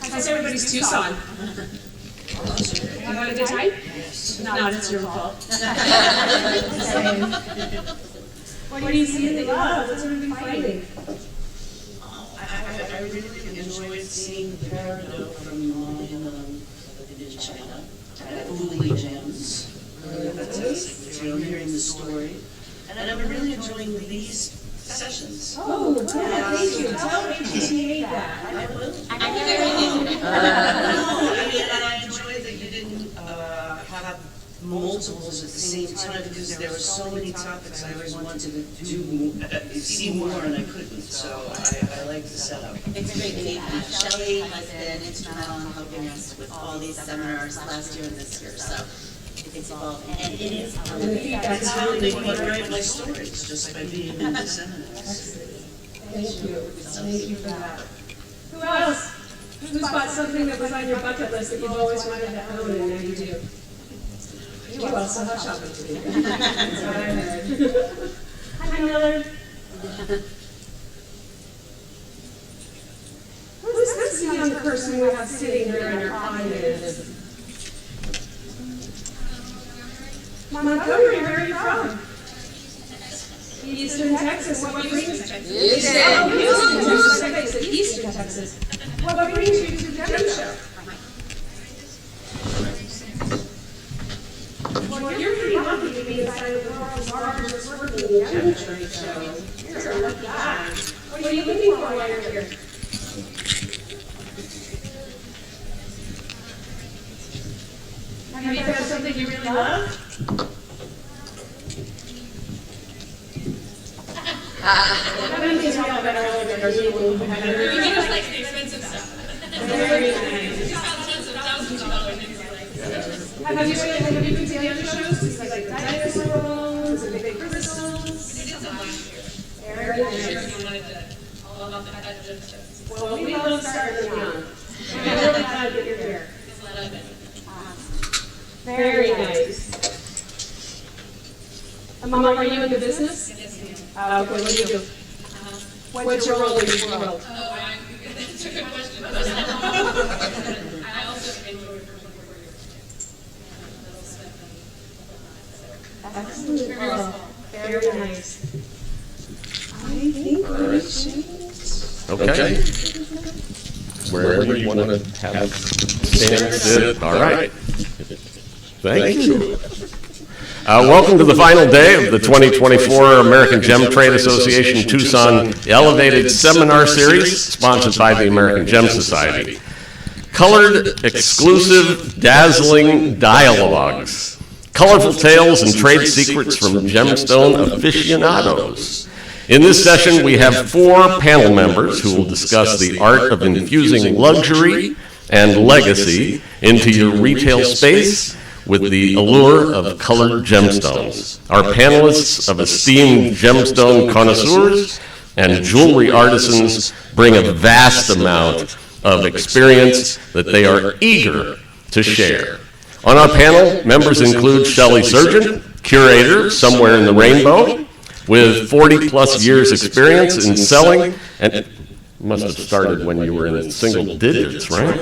How's everybody's Tucson? You having a good time? No, it's your fault. What do you see in the love? What's everybody fighting? I really enjoyed seeing the parallel from mine in China. Uli gems. Really fantastic. Hearing the story. And I'm really enjoying these sessions. Oh, wow, thank you. Tell APTA that. I will. And I enjoyed that you didn't have multiples at the same time, because there were so many topics I always wanted to see more and I couldn't. So I like the setup. It's great to meet you. Shelley has been instrumental in helping us with all these seminars last year and this year, so it's evolving. And it is. That's how they write my stories, just by being in the seminars. Thank you. Thank you for that. Who else? Who's bought something that was on your bucket list that you've always wanted to own and now you do? You also have shopping to do. That's what I heard. Hi, Miller. Who's this young person we have sitting here in our audience? Montgomery, where are you from? Eastern Texas. What brings you? Eastern Texas. What brings you to the gem show? Well, you're pretty lucky to be inside of the world's largest working gem trade show. You're a lucky guy. What are you looking for while you're here? Have you found something you really love? You just like the expensive stuff. Very nice. You found tons of thousands of dollars things like Have you been to the other shows? To see like dinosaur bones and big crystals? we did some last year. Very nice. You wanted to all about the gemstones. Well, we love starting young. I'm really glad that you're here. It's a lot of it. Very nice. Mama, are you in the business? Yes, ma'am. Okay, what do you do? What's your role in the world? Oh, that's a good question. I also enjoy personal career. Excellent. Oh, very nice. I think we should. Okay. Wherever you want to have stand, sit. All right. Thank you. Welcome to the final day of the 2024 American Gem Trade Association Tucson Elevated Seminar Series, sponsored by the American Gem Society. Colored, exclusive, dazzling dialogues. Colorful tales and trade secrets from Gemstone aficionados. In this session, we have 4 panel members who will discuss the art of infusing luxury and legacy into your retail space with the allure of colored gemstones. Our panelists of esteemed gemstone connoisseurs and jewelry artisans bring a vast amount of experience that they are eager to share. On our panel, members include Shelley Surgeon, curator somewhere in the rainbow, with 40-plus years experience in selling, and must have started when you were in single digits, right?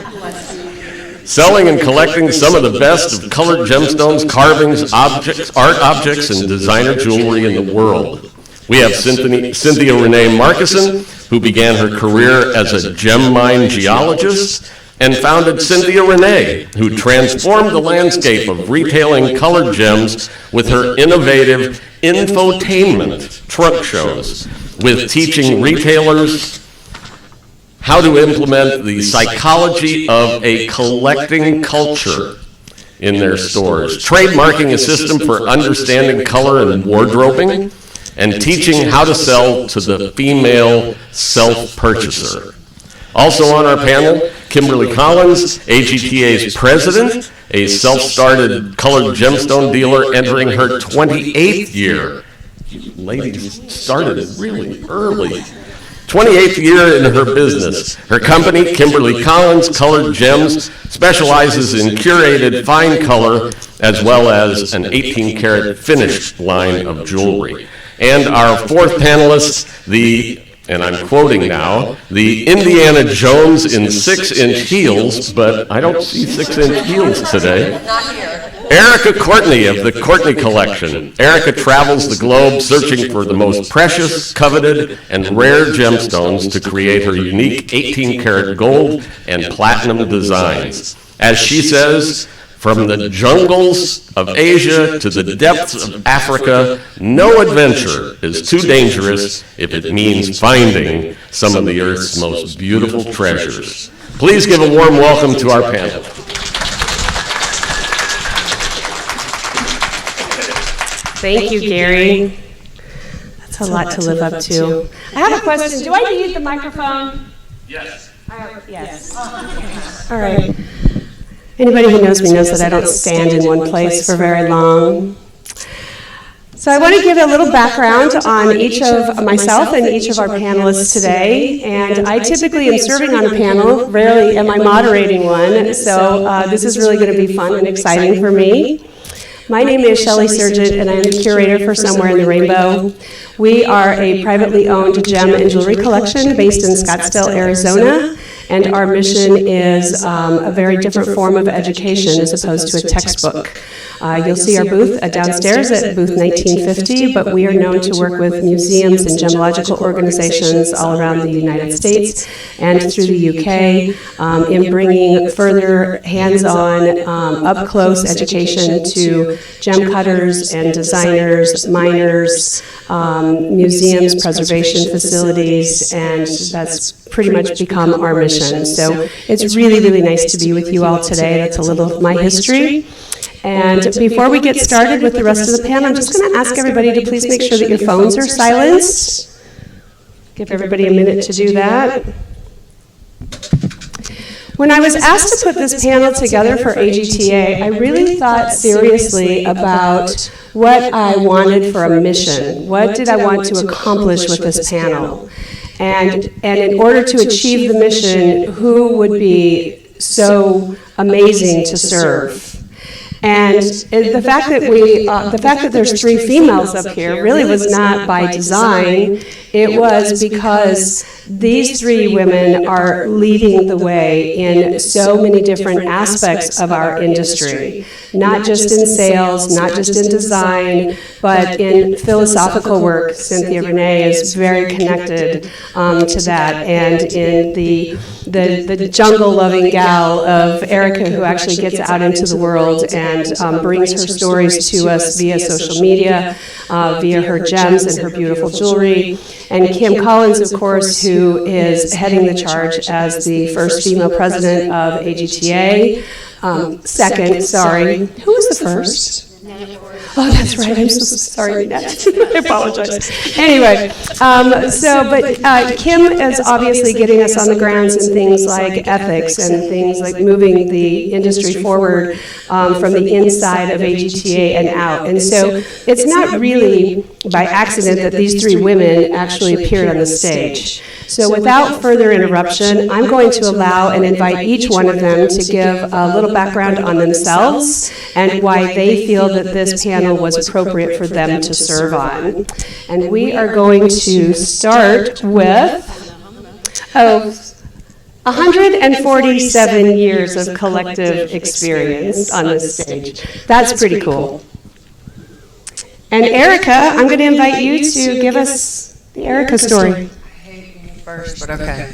Selling and collecting some of the best of colored gemstones, carvings, objects, art objects, and designer jewelry in the world. We have Cynthia Renee Markison, who began her career as a gem mine geologist and founded Cynthia Renee, who transformed the landscape of retailing colored gems with her innovative infotainment trunk shows, with teaching retailers how to implement the psychology of a collecting culture in their stores, trademarking a system for understanding color and wardrobing, and teaching how to sell to the female self-purchaser. Also on our panel, Kimberly Collins, AGTA's president, a self-started colored gemstone dealer entering her 28th year. You ladies started it really early. 28th year in her business. Her company, Kimberly Collins Colored Gems, specializes in curated fine color as well as an 18-karat finished line of jewelry. And our fourth panelist, and I'm quoting now, the Indiana Jones in 6-inch heels, but I don't see 6-inch heels today. Not here. Erica Courtney of the Courtney Collection. Erica travels the globe searching for the most precious, coveted, and rare gemstones to create her unique 18-karat gold and platinum designs. As she says, from the jungles of Asia to the depths of Africa, no adventure is too dangerous if it means finding some of the Earth's most beautiful treasures. Please give a warm welcome to our panel. Thank you, Gary. That's a lot to live up to. I have a question. Do I need the microphone? Yes. Yes. All right. Anybody who knows me knows that I don't stand in one place for very long. So I want to give a little background on each of myself and each of our panelists today. And I typically am serving on a panel. Rarely am I moderating one. So this is really going to be fun and exciting for me. My name is Shelley Surgent, and I'm the curator for Somewhere in the Rainbow. We are a privately owned gem and jewelry collection based in Scottsdale, Arizona, and our mission is a very different form of education as opposed to a textbook. You'll see our booth downstairs at booth 1950, but we are known to work with museums and gemological organizations all around the United States and through the UK in bringing further hands-on, up-close education to gem cutters and designers, miners, museums, preservation facilities, and that's pretty much become our mission. So it's really, really nice to be with you all today. That's a little of my history. And before we get started with the rest of the panel, I'm just going to ask everybody to please make sure that your phones are silenced. Give everybody a minute to do that. When I was asked to put this panel together for AGTA, I really thought seriously about what I wanted for a mission. What did I want to accomplish with this panel? And in order to achieve the mission, who would be so amazing to serve? And the fact that there's three females up here really was not by design. It was because these three women are leading the way in so many different aspects of our industry. Not just in sales, not just in design, but in philosophical work. Cynthia Renee is very connected to that. And in the jungle-loving gal of Erica, who actually gets out into the world and brings her stories to us via social media, via her gems and her beautiful jewelry. And Kim Collins, of course, who is heading the charge as the first female president of AGTA. Second, sorry. Who was the first? Oh, that's right. I'm so sorry, Nanette. I apologize. Anyway, but Kim is obviously getting us on the grounds in things like ethics and things like moving the industry forward from the inside of AGTA and out. And so it's not really by accident that these three women actually appeared on the stage. So without further interruption, I'm going to allow and invite each one of them to give a little background on themselves and why they feel that this panel was appropriate for them to serve on. And we are going to start with 147 years of collective experience on this stage. That's pretty cool. And Erica, I'm going to invite you to give us the Erica story. First, but okay.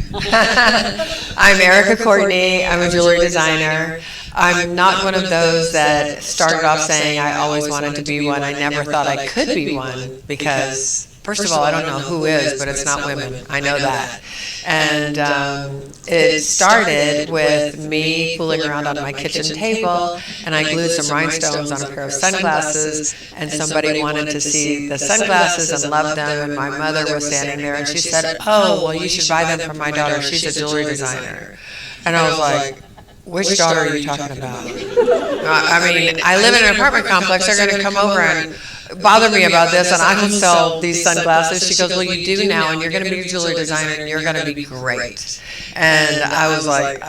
I'm Erica Courtney. I'm a jewelry designer. I'm not one of those that started off saying I always wanted to be one. I never thought I could be one because first of all, I don't know who is, but it's not women. I know that. And it started with me fooling around on my kitchen table, and I glued some rhinestones on a pair of sunglasses, and somebody wanted to see the sunglasses and loved them, and my mother was standing there, and she said, oh, well, you should buy them for my daughter. She's a jewelry designer. And I was like, which daughter are you talking about? I mean, I live in an apartment complex. They're going to come over and bother me about this, and I don't sell these sunglasses. She goes, well, you do now, and you're going to be a jewelry designer, and you're going to be great. And I was like,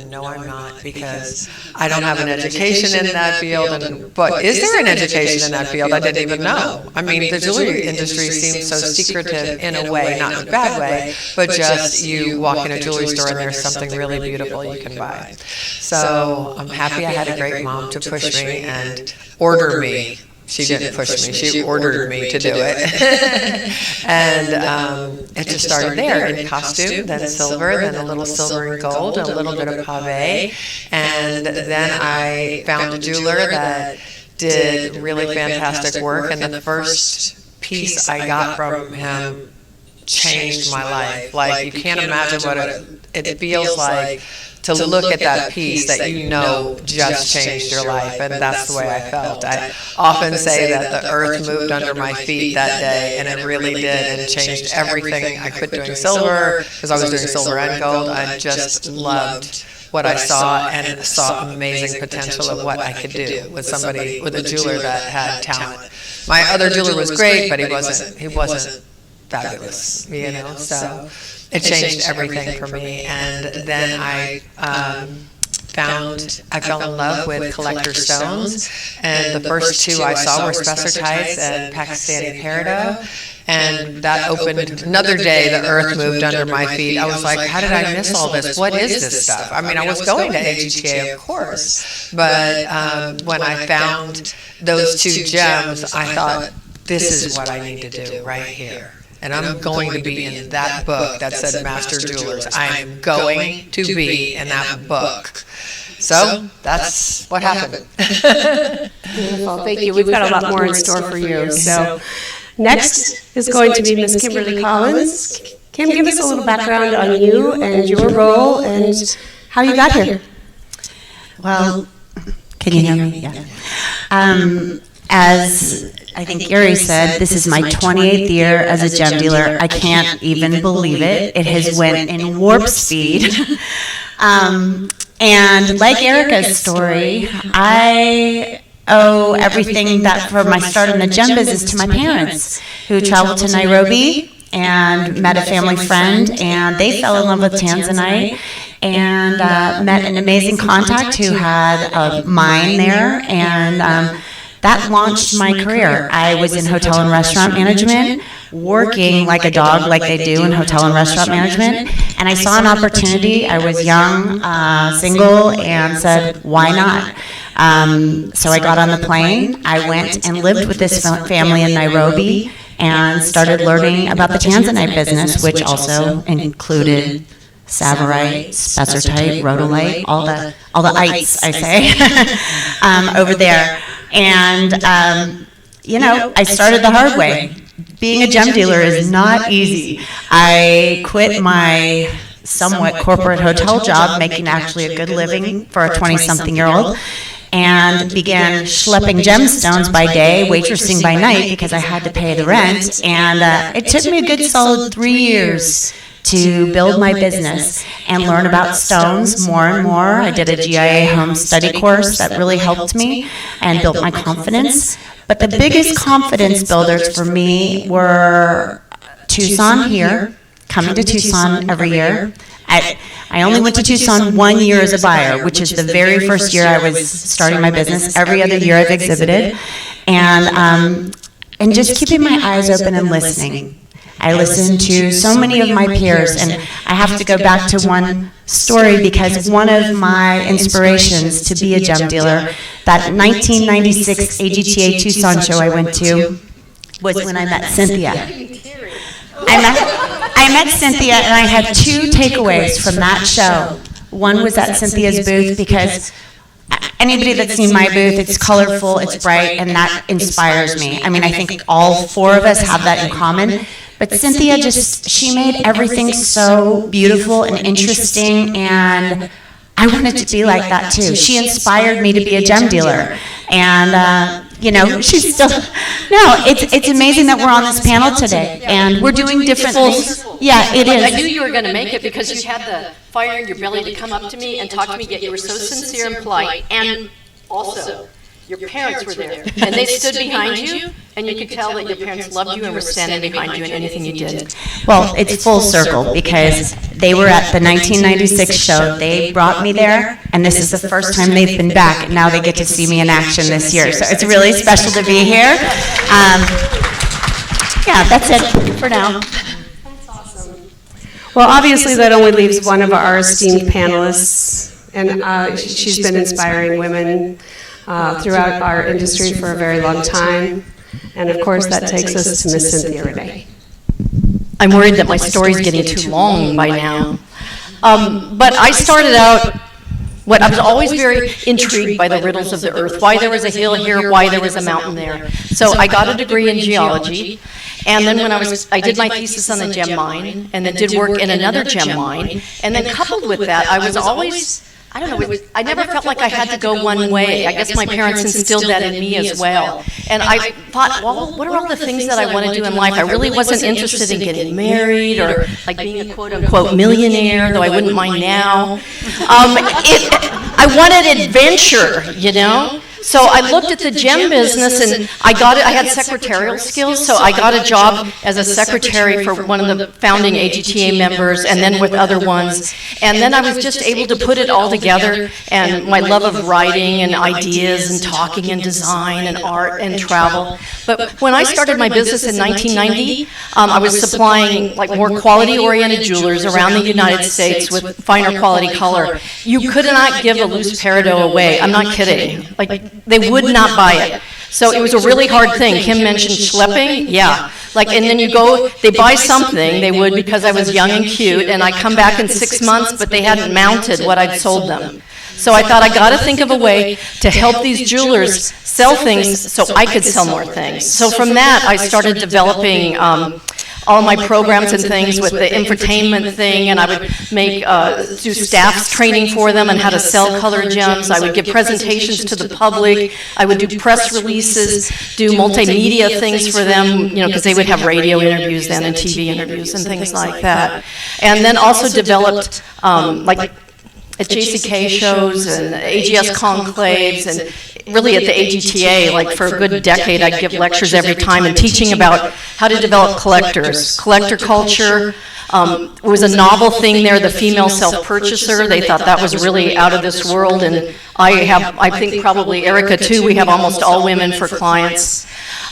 no, I'm not, because I don't have an education in that field. But is there an education in that field? I didn't even know. I mean, the jewelry industry seems so secretive in a way, not in a bad way, but just you walk in a jewelry store and there's something really beautiful you can buy. So I'm happy I had a great mom to push me and order me. She didn't push me. She ordered me to do it. And it just started there in costume, then silver, then a little silver and gold, a little bit of pave. And then I found a jeweler that did really fantastic work. And the first piece I got from him changed my life. Like, you can't imagine what it feels like to look at that piece that you know just changed your life, and that's the way I felt. I often say that the earth moved under my feet that day, and it really did, and changed everything I quit doing silver, because I was doing silver and gold. I just loved what I saw, and saw amazing potential of what I could do with somebody, with a jeweler that had talent. My other jeweler was great, but he wasn't fabulous, you know, so it changed everything for me. And then I fell in love with collector stones, and the first two I saw were spessartites and Pakistani peridot, and that opened another day. The earth moved under my feet. I was like, how did I miss all this? What is this stuff? I mean, I was going to AGTA, of course, but when I found those two gems, I thought, this is what I need to do right here. And I'm going to be in that book that said Master Jewelers. I'm going to be in that book. So that's what happened. Beautiful, thank you. We've got a lot more in store for you. So next is going to be Miss Kimberly Collins. Kim, give us a little background on you and your role and how you got here. Well, can you hear me? Yeah. As I think Gary said, this is my 28th year as a gem dealer. I can't even believe it. It has went in warp speed. And like Erica's story, I owe everything that for my start in the gem business to my parents, who traveled to Nairobi and met a family friend, and they fell in love with Tanzanite, and met an amazing contact who had a mine there, and that launched my career. I was in hotel and restaurant management, working like a dog, like they do in hotel and restaurant management, and I saw an opportunity. I was young, single, and said, why not? So I got on the plane. I went and lived with this family in Nairobi and started learning about the Tanzanite business, which also included Savarite, Spessartite, Rhodolite, all the ites, I say, over there. And, you know, I started the hard way. Being a gem dealer is not easy. I quit my somewhat corporate hotel job, making actually a good living for a 20-something-year-old, and began schlepping gemstones by day, waitressing by night, because I had to pay the rent. And it took me a good solid 3 years to build my business and learn about stones more and more. I did a GIA home study course that really helped me and built my confidence. But the biggest confidence builders for me were Tucson here, coming to Tucson every year. I only went to Tucson 1 year as a buyer, which is the very first year I was starting my business. Every other year I've exhibited. And just keeping my eyes open and listening. I listened to so many of my peers, and I have to go back to one story, because one of my inspirations to be a gem dealer, that 1996 AGTA Tucson show I went to, was when I met Cynthia. I met Cynthia, and I had two takeaways from that show. One was at Cynthia's booth, because anybody that's seen my booth, it's colorful, it's bright, and that inspires me. I mean, I think all four of us have that in common. But Cynthia she made everything so beautiful and interesting, and I wanted to be like that too. She inspired me to be a gem dealer. And, she's still, it's amazing that we're on this panel today, and we're doing different things. Yeah, it is. I knew you were going to make it because you had the fire in your belly to come up to me and talk to me, yet you were so sincere and polite. And also, your parents were there, and they stood behind you, and you could tell that your parents loved you and were standing behind you in anything you did. Well, it's full circle, because they were at the 1996 show. They brought me there, and this is the first time they've been back, and now they get to see me in action this year. So it's really special to be here. Yeah, that's it for now. Well, obviously, that only leaves one of our esteemed panelists, and she's been inspiring women throughout our industry for a very long time. And of course, that takes us to Miss Cynthia Renee. I'm worried that my story's getting too long by now. But I started out, I was always very intrigued by the riddles of the earth, why there was a hill here, why there was a mountain there. So I got a degree in geology, and then when I did my thesis on the gem mine, and then did work in another gem mine, and then coupled with that, I was always, I don't know, I never felt like I had to go one way. I guess my parents instilled that in me as well. And I thought, well, what are all the things that I want to do in life? I really wasn't interested in getting married or like being a quote-unquote millionaire, though I wouldn't mind now. I wanted adventure, So I looked at the gem business, and I had secretarial skills, so I got a job as a secretary for one of the founding AGTA members, and then with other ones. And then I was just able to put it all together, and my love of writing and ideas and talking and design and art and travel. But when I started my business in 1990, I was supplying like more quality-oriented jewelers around the United States with finer quality color. You could not give a loose peridot away. I'm not kidding. They would not buy it. So it was a really hard thing. Kim mentioned schlepping. Yeah. And then they buy something, they would, because I was young and cute, and I come back in 6 months, but they hadn't mounted what I'd sold them. So I thought, I got to think of a way to help these jewelers sell things so I could sell more things. So from that, I started developing all my programs and things with the infotainment thing, and I would do staff training for them on how to sell colored gems. I would give presentations to the public. I would do press releases, do multimedia things for them, because they would have radio interviews then and TV interviews and things like that. And then also developed at JCK shows and AGS conclaves, and really at the AGTA, for a good decade, I'd give lectures every time and teaching about how to develop collectors. Collector culture was a novel thing there, the female self-purchaser. They thought that was really out of this world, and I think probably Erica too, we have almost all women for clients.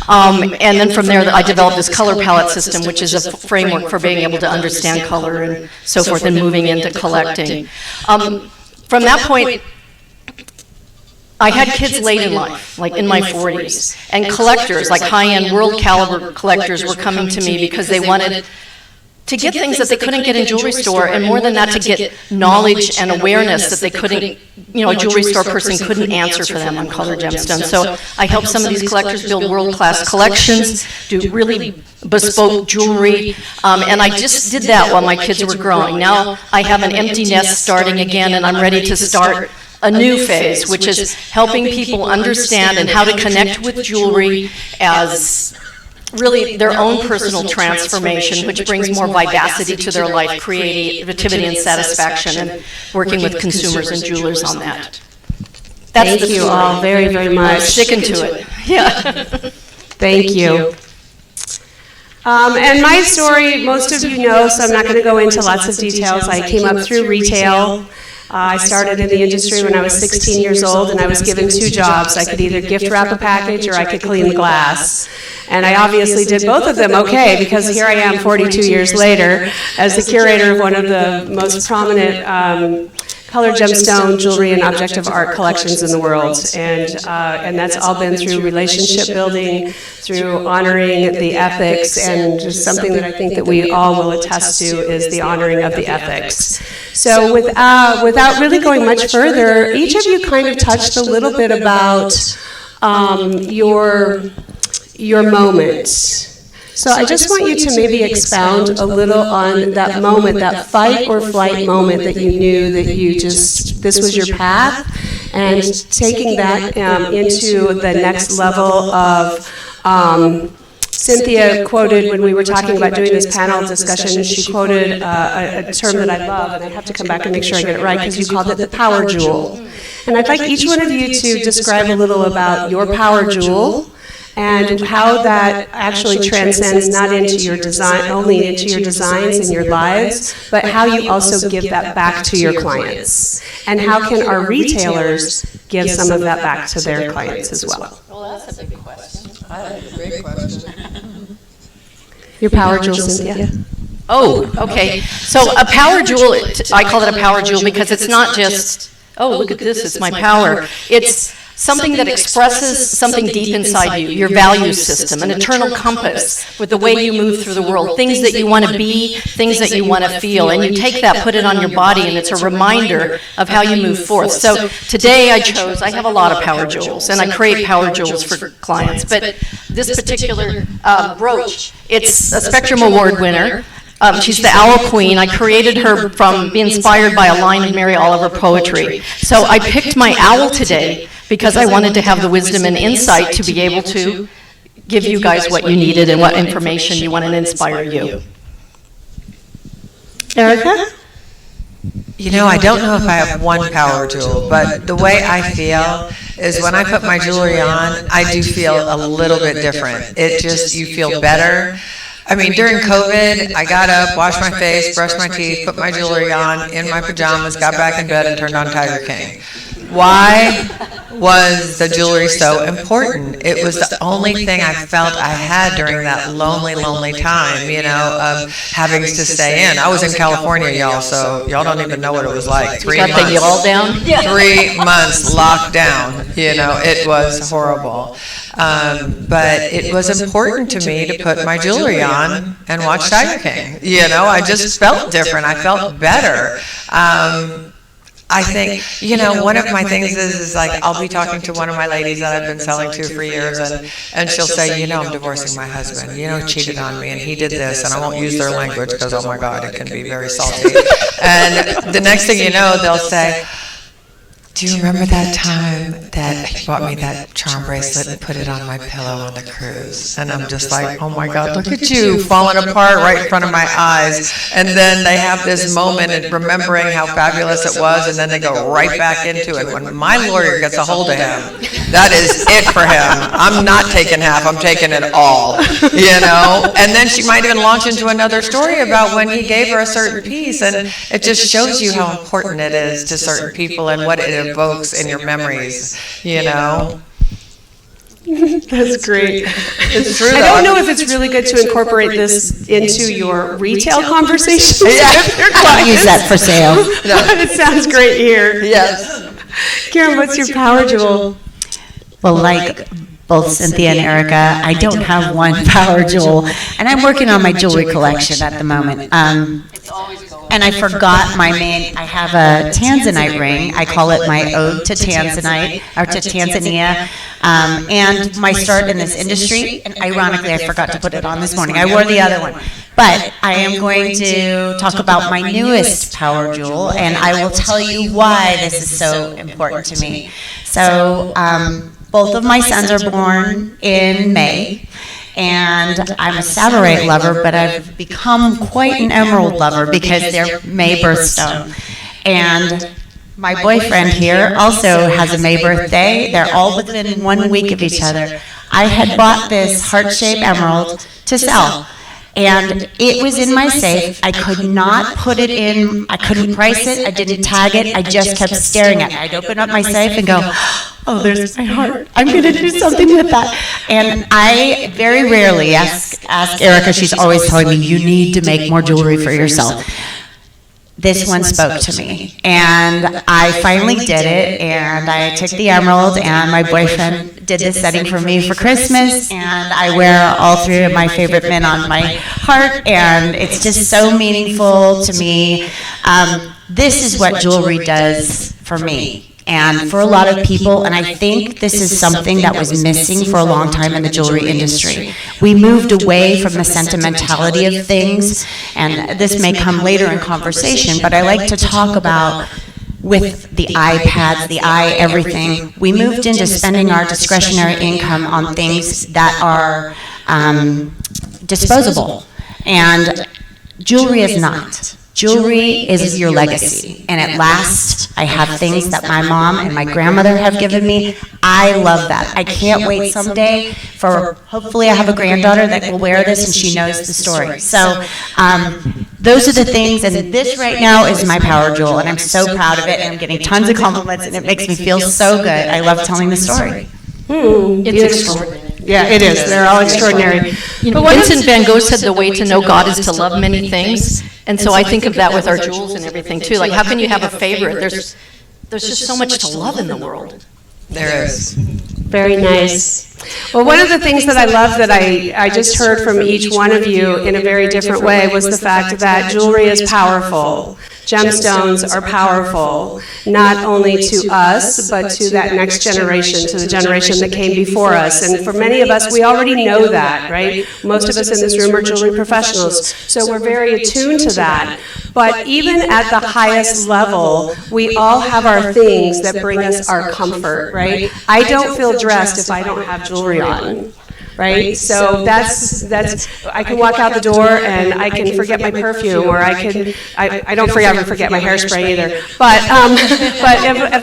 And then from there, I developed this color palette system, which is a framework for being able to understand color and so forth, and moving into collecting. From that point, I had kids late in life, in my 40s, and collectors, high-end world caliber collectors, were coming to me because they wanted to get things that they couldn't get in a jewelry store, and more than that, to get knowledge and awareness that they couldn't, a jewelry store person couldn't answer for them on colored gemstones. So I helped some of these collectors build world-class collections, do really bespoke jewelry, and I just did that while my kids were growing. Now I have an empty nest starting again, and I'm ready to start a new phase, which is helping people understand and how to connect with jewelry as really their own personal transformation, which brings more vivacity to their life, creativity and satisfaction, and working with consumers and jewelers on that. Thank you all very, very much. Sticking to it. Yeah. Thank you. And my story, most of you know, so I'm not going to go into lots of details. I came up through retail. I started in the industry when I was 16 years old, and I was given 2 jobs. I could either gift wrap a package or I could clean the glass. And I obviously did both of them okay, because here I am 42 years later as the curator of one of the most prominent colored gemstone jewelry and objective art collections in the world, and that's all been through relationship building, through honoring the ethics, and just something that I think that we all will attest to is the honoring of the ethics. So without really going much further, each of you kind of touched a little bit about your moment. So I just want you to maybe expound a little on that moment, that fight or flight moment that you knew that this was your path, and taking that into the next level of, Cynthia quoted when we were talking about doing this panel discussion, she quoted a term that I love, and I have to come back and make sure I get it right, because you called it the power jewel. And I'd like each one of you to describe a little about your power jewel, and how that actually transcends not into your design, only into your designs and your lives, but how you also give that back to your clients. And how can our retailers give some of that back to their clients as well? Well, that's a big question. That's a great question. Your power jewel, Cynthia? Oh, okay. So a power jewel, I call it a power jewel because it's not just, oh, look at this, it's my power. It's something that expresses something deep inside you, your value system, an eternal compass with the way you move through the world, things that you want to be, things that you want to feel, and you take that, put it on your body, and it's a reminder of how you move forth. So today I have a lot of power jewels, and I create power jewels for clients, but this particular brooch, it's a Spectrum Award winner. She's the Owl Queen. I created her from being inspired by a line of Mary Oliver poetry. So I picked my owl today because I wanted to have the wisdom and insight to be able to give you guys what you needed and what information you wanted to inspire you. Erica? You know, I don't know if I have one power jewel, but the way I feel is when I put my jewelry on, I do feel a little bit different. You feel better. I mean, during COVID, I got up, washed my face, brushed my teeth, put my jewelry on, in my pajamas, got back in bed, and turned on Tiger King. Why was the jewelry so important? It was the only thing I felt I had during that lonely, lonely time, of having to stay in. I was in California, y'all, so y'all don't even know what it was like. 3 months. Got the y'all down? 3 months locked down. It was horrible. But it was important to me to put my jewelry on and watch Tiger King. I just felt different. I felt better. I think, one of my things is like, I'll be talking to one of my ladies that I've been selling to for years, and she'll say, I'm divorcing my husband, he cheated on me, and he did this, and I won't use their language because, oh my God, it can be very salty. And the next thing you know, they'll say, do you remember that time that he bought me that charm bracelet and put it on my pillow on the cruise? And I'm just like, oh my God, look at you, falling apart right in front of my eyes. And then they have this moment and remembering how fabulous it was, and then they go right back into it. When my lawyer gets a hold of him, that is it for him. I'm not taking half, I'm taking it all, And then she might even launch into another story about when he gave her a certain piece, and it just shows you how important it is to certain people and what it evokes in your memories, That's great. It's true. I don't know if it's really good to incorporate this into your retail conversations. I'll use that for sale. It sounds great here. Yes. Karen, what's your power jewel? Well, like both Cynthia and Erica, I don't have one power jewel, and I'm working on my jewelry collection at the moment. And I forgot my main, I have a Tanzanite ring. I call it my ode to Tanzanite, or to Tanzania. And my start in this industry, and ironically, I forgot to put it on this morning. I wore the other one. But I am going to talk about my newest power jewel, and I will tell you why this is so important to me. So, both of my sons are born in May. And I'm a Savarite lover, but I've become quite an emerald lover because they're May birthstone. And my boyfriend here also has a May birthday. They're all within 1 week of each other. I had bought this heart-shaped emerald to sell. And it was in my safe. I could not put it in, I couldn't price it, I didn't tag it, I just kept staring at it. I'd open up my safe and go, oh, there's my heart. I'm going to do something with that. And I very rarely ask Erica, she's always telling me, you need to make more jewelry for yourself. this one spoke to me, and I finally did it, and I took the emerald, and my boyfriend did this setting for me for Christmas, and I wear all three of my favorite men on my heart, and it's just so meaningful to me. This is what jewelry does for me. And for a lot of people, and I think this is something that was missing for a long time in the jewelry industry. We moved away from the sentimentality of things, and this may come later in conversation, but I like to talk about with the iPads, the everything. We moved into spending our discretionary income on things that are disposable, and jewelry is not. Jewelry is your legacy, and it lasts. I have things that my mom and my grandmother have given me. I love that. I can't wait someday for, hopefully I have a granddaughter that will wear this and she knows the story. So those are the things, and this right now is my power jewel, and I'm so proud of it, and I'm getting tons of compliments, and it makes me feel so good. I love telling the story. It's extraordinary. Yeah, it is. They're all extraordinary. You know, Vincent van Gogh said the way to know God is to love many things, and so I think of that with our jewels and everything too. Like, how can you have a favorite? There's just so much to love in the world. There is. Very nice. Well, one of the things that I love that I just heard from each one of you in a very different way was the fact that jewelry is powerful. Gemstones are powerful, not only to us, but to that next generation, to the generation that came before us. And for many of us, we already know that, right? Most of us in this room are jewelry professionals, so we're very attuned to that. But even at the highest level, we all have our things that bring us our comfort, right? I don't feel dressed if I don't have jewelry on. Right? So that's I can walk out the door and I can forget my perfume, or I don't ever forget my hairspray either. But if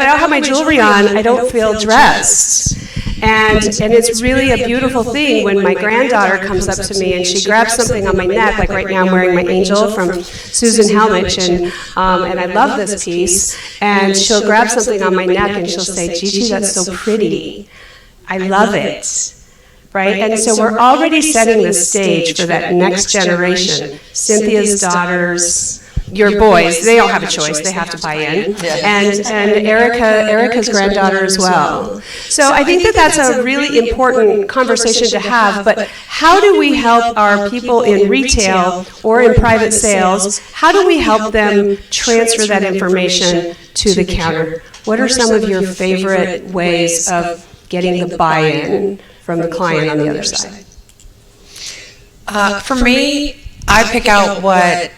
I don't have my jewelry on, I don't feel dressed. And it's really a beautiful thing when my granddaughter comes up to me and she grabs something on my neck, like right now I'm wearing my angel from Susan Helmich, and I love this piece, and she'll grab something on my neck and she'll say, "Gigi, that's so pretty. I love it." Right? And so we're already setting the stage for that next generation. Cynthia's daughters, your boys, they don't have a choice, they have to buy in. And Erica's granddaughter as well. So I think that that's a really important conversation to have, but how do we help our people in retail or in private sales, how do we help them transfer that information to the counter? What are some of your favorite ways of getting the buy-in from the client on the other side? For me, I pick out what,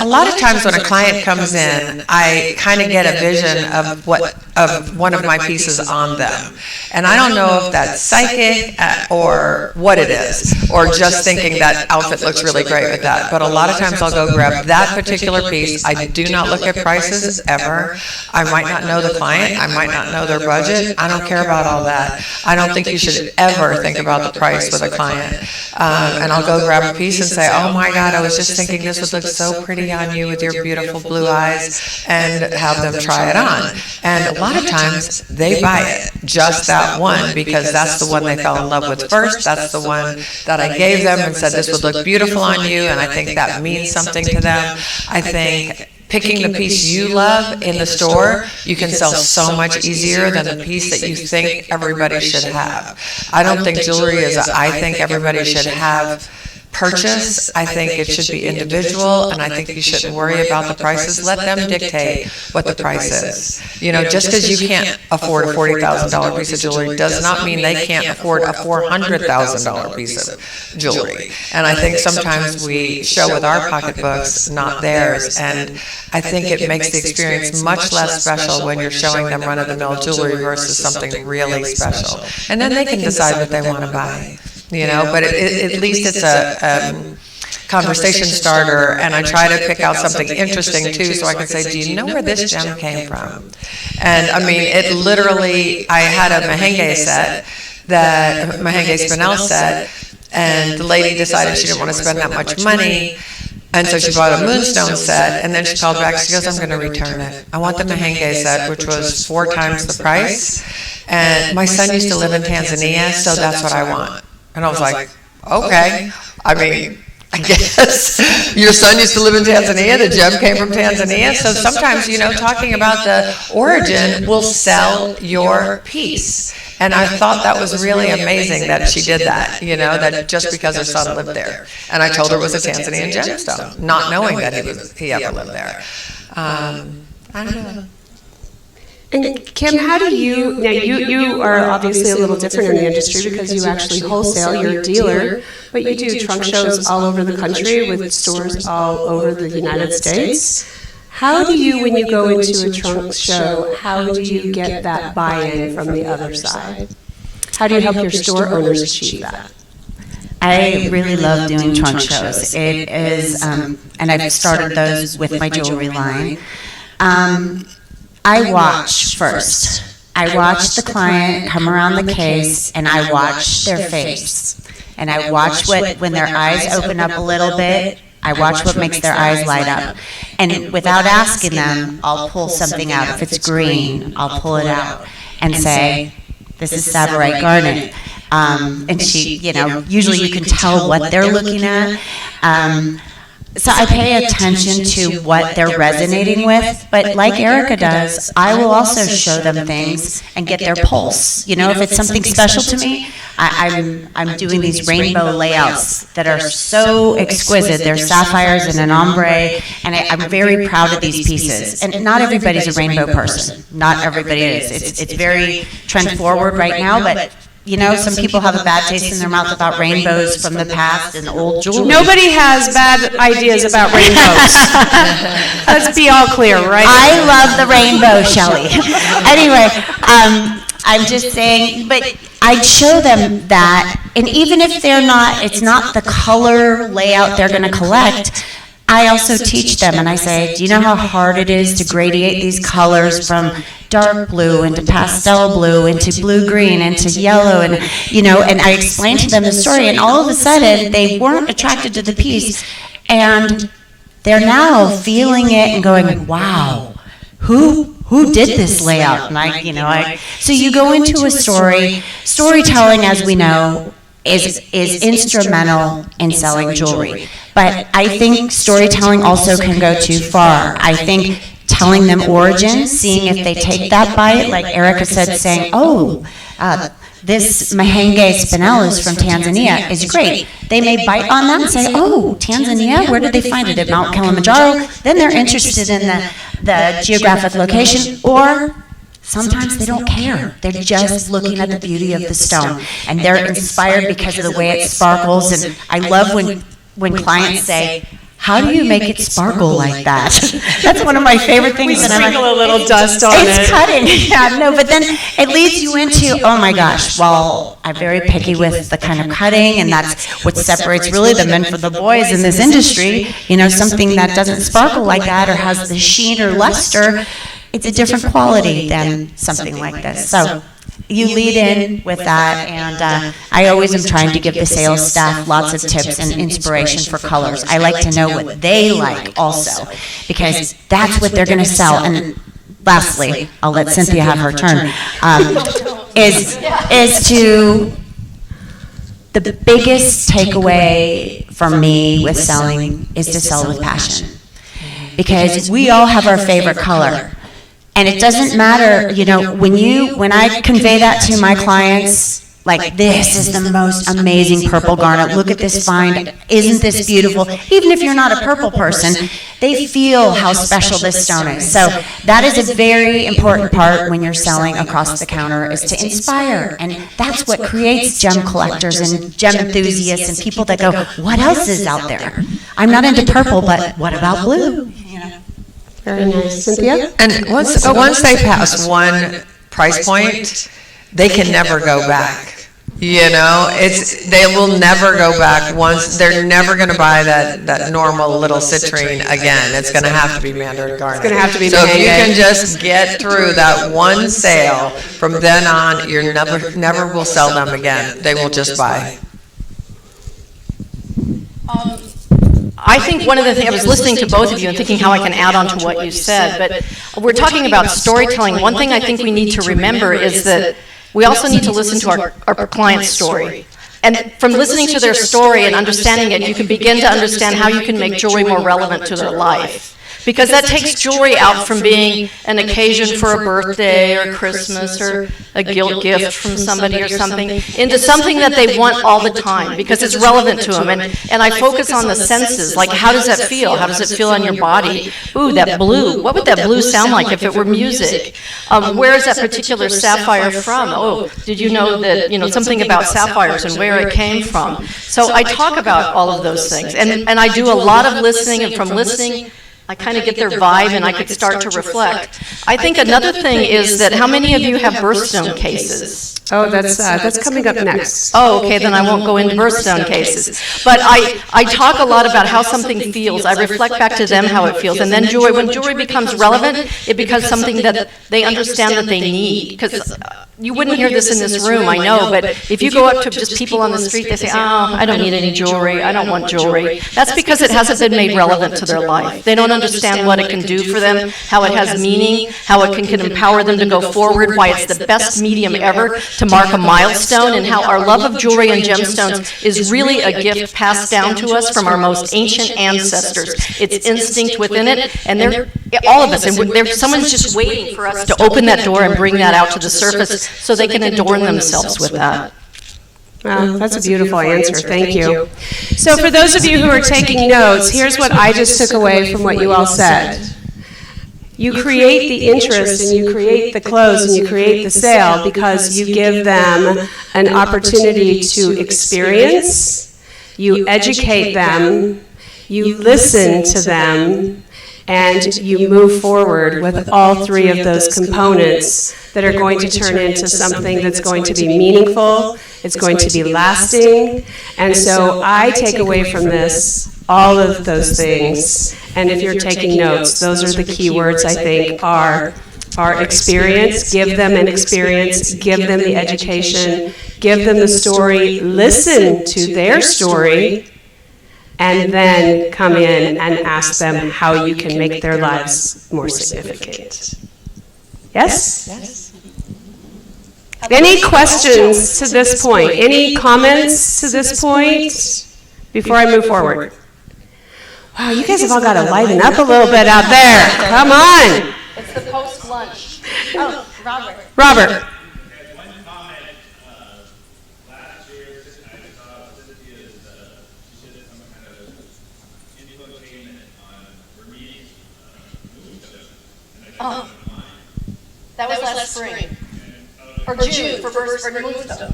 a lot of times when a client comes in, I kind of get a vision of one of my pieces on them. And I don't know if that's psychic or what it is, or just thinking that outfit looks really great with that. But a lot of times I'll go grab that particular piece. I do not look at prices ever. I might not know the client. I might not know their budget. I don't care about all that. I don't think you should ever think about the price with a client. And I'll go grab a piece and say, "Oh my God, I was just thinking this would look so pretty on you with your beautiful blue eyes," and have them try it on. And a lot of times they buy it, just that one, because that's the one they fell in love with first. That's the one that I gave them and said this would look beautiful on you, and I think that means something to them. I think picking the piece you love in the store, you can sell so much easier than the piece that you think everybody should have. I don't think jewelry is I think everybody should have purchase. I think it should be individual, and I think you shouldn't worry about the prices. Let them dictate what the price is. You know, just because you can't afford a $40,000 piece of jewelry does not mean they can't afford a $400,000 piece of jewelry. And I think sometimes we show with our pocketbooks, not theirs, and I think it makes the experience much less special when you're showing them run-of-the-mill jewelry versus something really special. And then they can decide what they want to buy. You know, but at least it's a conversation starter, and I try to pick out something interesting too, so I can say, "Do you know where this gem came from?" And I mean, it literally, I had a Mahenge set, that Mahenge Spinel set, and the lady decided she didn't want to spend that much money, and so she bought a moonstone set, and then she called back, she goes, "I'm going to return it. I want the Mahenge set," which was 4 times the price, and my son used to live in Tanzania, so that's what I want. And I was like, okay. I mean, I guess. Your son used to live in Tanzania, the gem came from Tanzania, so sometimes, talking about the origin will sell your piece. And I thought that was really amazing that she did that, that just because her son lived there. And I told her it was a Tanzanian gemstone, not knowing that he ever lived there. I don't know. And Kim, how do you, now you are obviously a little different in the industry because you actually wholesale, you're a dealer, but you do trunk shows all over the country with stores all over the United States. How do you, when you go into a trunk show, how do you get that buy-in from the other side? How do you help your store owners achieve that? I really love doing trunk shows. It is, and I've started those with my jewelry line. I watch first. I watch the client come around the case, and I watch their face. And I watch when their eyes open up a little bit, I watch what makes their eyes light up. And without asking them, I'll pull something out. If it's green, I'll pull it out and say, this is Sabarite garnet. And she, usually you can tell what they're looking at. So I pay attention to what they're resonating with, but like Erica does, I will also show them things and get their pulse. If it's something special to me, I'm doing these rainbow layouts that are so exquisite. They're sapphires and an ombre, and I'm very proud of these pieces. And not everybody's a rainbow person. Not everybody is. It's very trend forward right now, but some people have a bad taste in their mouth about rainbows from the past and old jewelry. Nobody has bad ideas about rainbows. Let's be all clear, right? I love the rainbow, Shelley. Anyway, I'm just saying, but I'd show them that, and even if it's not the color layout they're going to collect, I also teach them, and I say, do you know how hard it is to gradiate these colors from dark blue into pastel blue into blue-green into yellow, and and I explain to them the story, and all of a sudden they weren't attracted to the piece, and they're now feeling it and going, wow, who did this layout? And so you go into a storytelling, as we know, is instrumental in selling jewelry. But I think storytelling also can go too far. I think telling them origins, seeing if they take that bite, like Erica said, saying, this Mahenge spinel is from Tanzania, is great. They may bite on that and say, oh, Tanzania, where did they find it? At Mount Kilimanjaro? Then they're interested in the geographic location, or sometimes they don't care. They're just looking at the beauty of the stone, and they're inspired because of the way it sparkles. And I love when clients say, how do you make it sparkle like that? That's one of my favorite things. We sprinkle a little dust on it. It's cutting. Yeah, no, but then it leads you into, oh my gosh, well, I'm very picky with the kind of cutting, and that's what separates really the men from the boys in this industry. Something that doesn't sparkle like that or has the sheen or luster, it's a different quality than something like this. So you lead in with that, and I always am trying to give the sales staff lots of tips and inspiration for colors. I like to know what they like also, because that's what they're going to sell. And lastly, I'll let Cynthia have her turn, is to the biggest takeaway from me with selling is to sell with passion, because we all have our favorite color. And it doesn't matter, when I convey that to my clients, like, this is the most amazing purple garnet, look at this find, isn't this beautiful? Even if you're not a purple person, they feel how special this stone is. So that is a very important part when you're selling across the counter, is to inspire. And that's what creates gem collectors and gem enthusiasts and people that go, what else is out there? I'm not into purple, but what about blue? Very nice. Cynthia? And once they pass one price point, they can never go back. They will never go back. Once they're never going to buy that normal little citrine again. It's going to have to be mandarin garnet. It's going to have to be. So if you can just get through that one sale, from then on, you never will sell them again. They will just buy. I think one of the things, I was listening to both of you and thinking how I can add on to what you said, but we're talking about storytelling. One thing I think we need to remember is that we also need to listen to our client's story. And from listening to their story and understanding it, you can begin to understand how you can make jewelry more relevant to their life. Because that takes jewelry out from being an occasion for a birthday or Christmas or a guilt gift from somebody or something into something that they want all the time because it's relevant to them. And I focus on the senses, like how does that feel? How does it feel on your body? Ooh, that blue. What would that blue sound like if it were music? Where is that particular sapphire from? Oh, did you know that, something about sapphires and where it came from? So I talk about all of those things. And I do a lot of listening, and from listening, I kind of get their vibe and I could start to reflect. I think another thing is that how many of you have birthstone cases? Oh, that's coming up next. Oh, okay, then I won't go into birthstone cases. But I talk a lot about how something feels. I reflect back to them how it feels. And then when jewelry becomes relevant, it becomes something that they understand that they need. Because you wouldn't hear this in this room, I know, but if you go up to just people on the street, they say, oh, I don't need any jewelry, I don't want jewelry. That's because it hasn't been made relevant to their life. They don't understand what it can do for them, how it has meaning, how it can empower them to go forward, why it's the best medium ever to mark a milestone, and how our love of jewelry and gemstones is really a gift passed down to us from our most ancient ancestors. It's instinct within it, and they're all of us, and someone's just waiting for us to open that door and bring that out to the surface so they can adorn themselves with that. Wow, that's a beautiful answer. Thank you. So for those of you who are taking notes, here's what I just took away from what you all said. You create the interest, and you create the close, and you create the sale because you give them an opportunity to experience, you educate them, you listen to them, and you move forward with all three of those components that are going to turn into something that's going to be meaningful, it's going to be lasting. And so I take away from this all of those things. And if you're taking notes, those are the key words, I think, are experience, give them an experience, give them the education, give them the story, listen to their story, and then come in and ask them how you can make their lives more significant. Yes? Yes. Any questions to this point? Any comments to this point before I move forward? Wow, you guys have all got to lighten up a little bit out there. Come on. It's the post-lunch. Oh, Robert. Robert. Oh, that was last spring. Or June for Moonstone.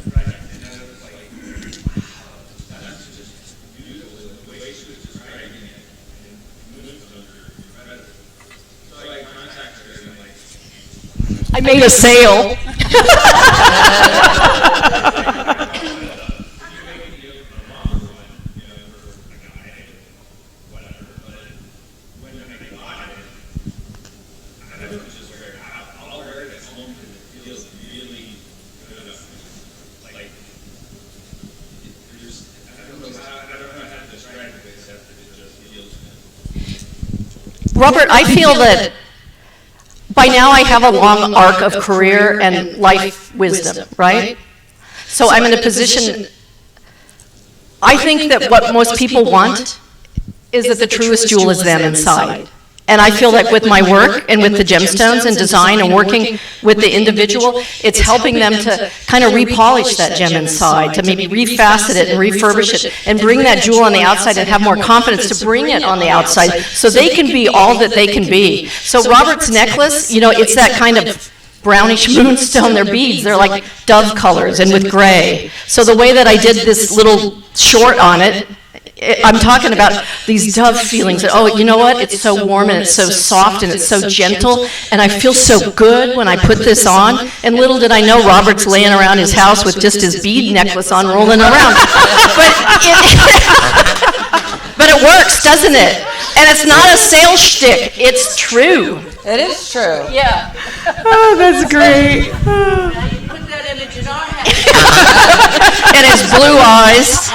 I made a sale. Robert, I feel that by now I have a long arc of career and life wisdom, right? So I'm in a position, I think that what most people want is that the truest jewel is them inside. And I feel like with my work and with the gemstones and design and working with the individual, it's helping them to kind of repolish that gem inside, to maybe refacet it and refurbish it and bring that jewel on the outside and have more confidence to bring it on the outside so they can be all that they can be. So Robert's necklace, it's that kind of brownish moonstone, they're beads, they're like dove colors and with gray. So the way that I did this little short on it, I'm talking about these dove feelings that, oh, you know what, it's so warm and it's so soft and it's so gentle and I feel so good when I put this on. And little did I know Robert's laying around his house with just his bead necklace on rolling around. But it works, doesn't it? And it's not a sales shtick, it's true. It is true. Yeah. Oh, that's great. Put that image in our head. And his blue eyes.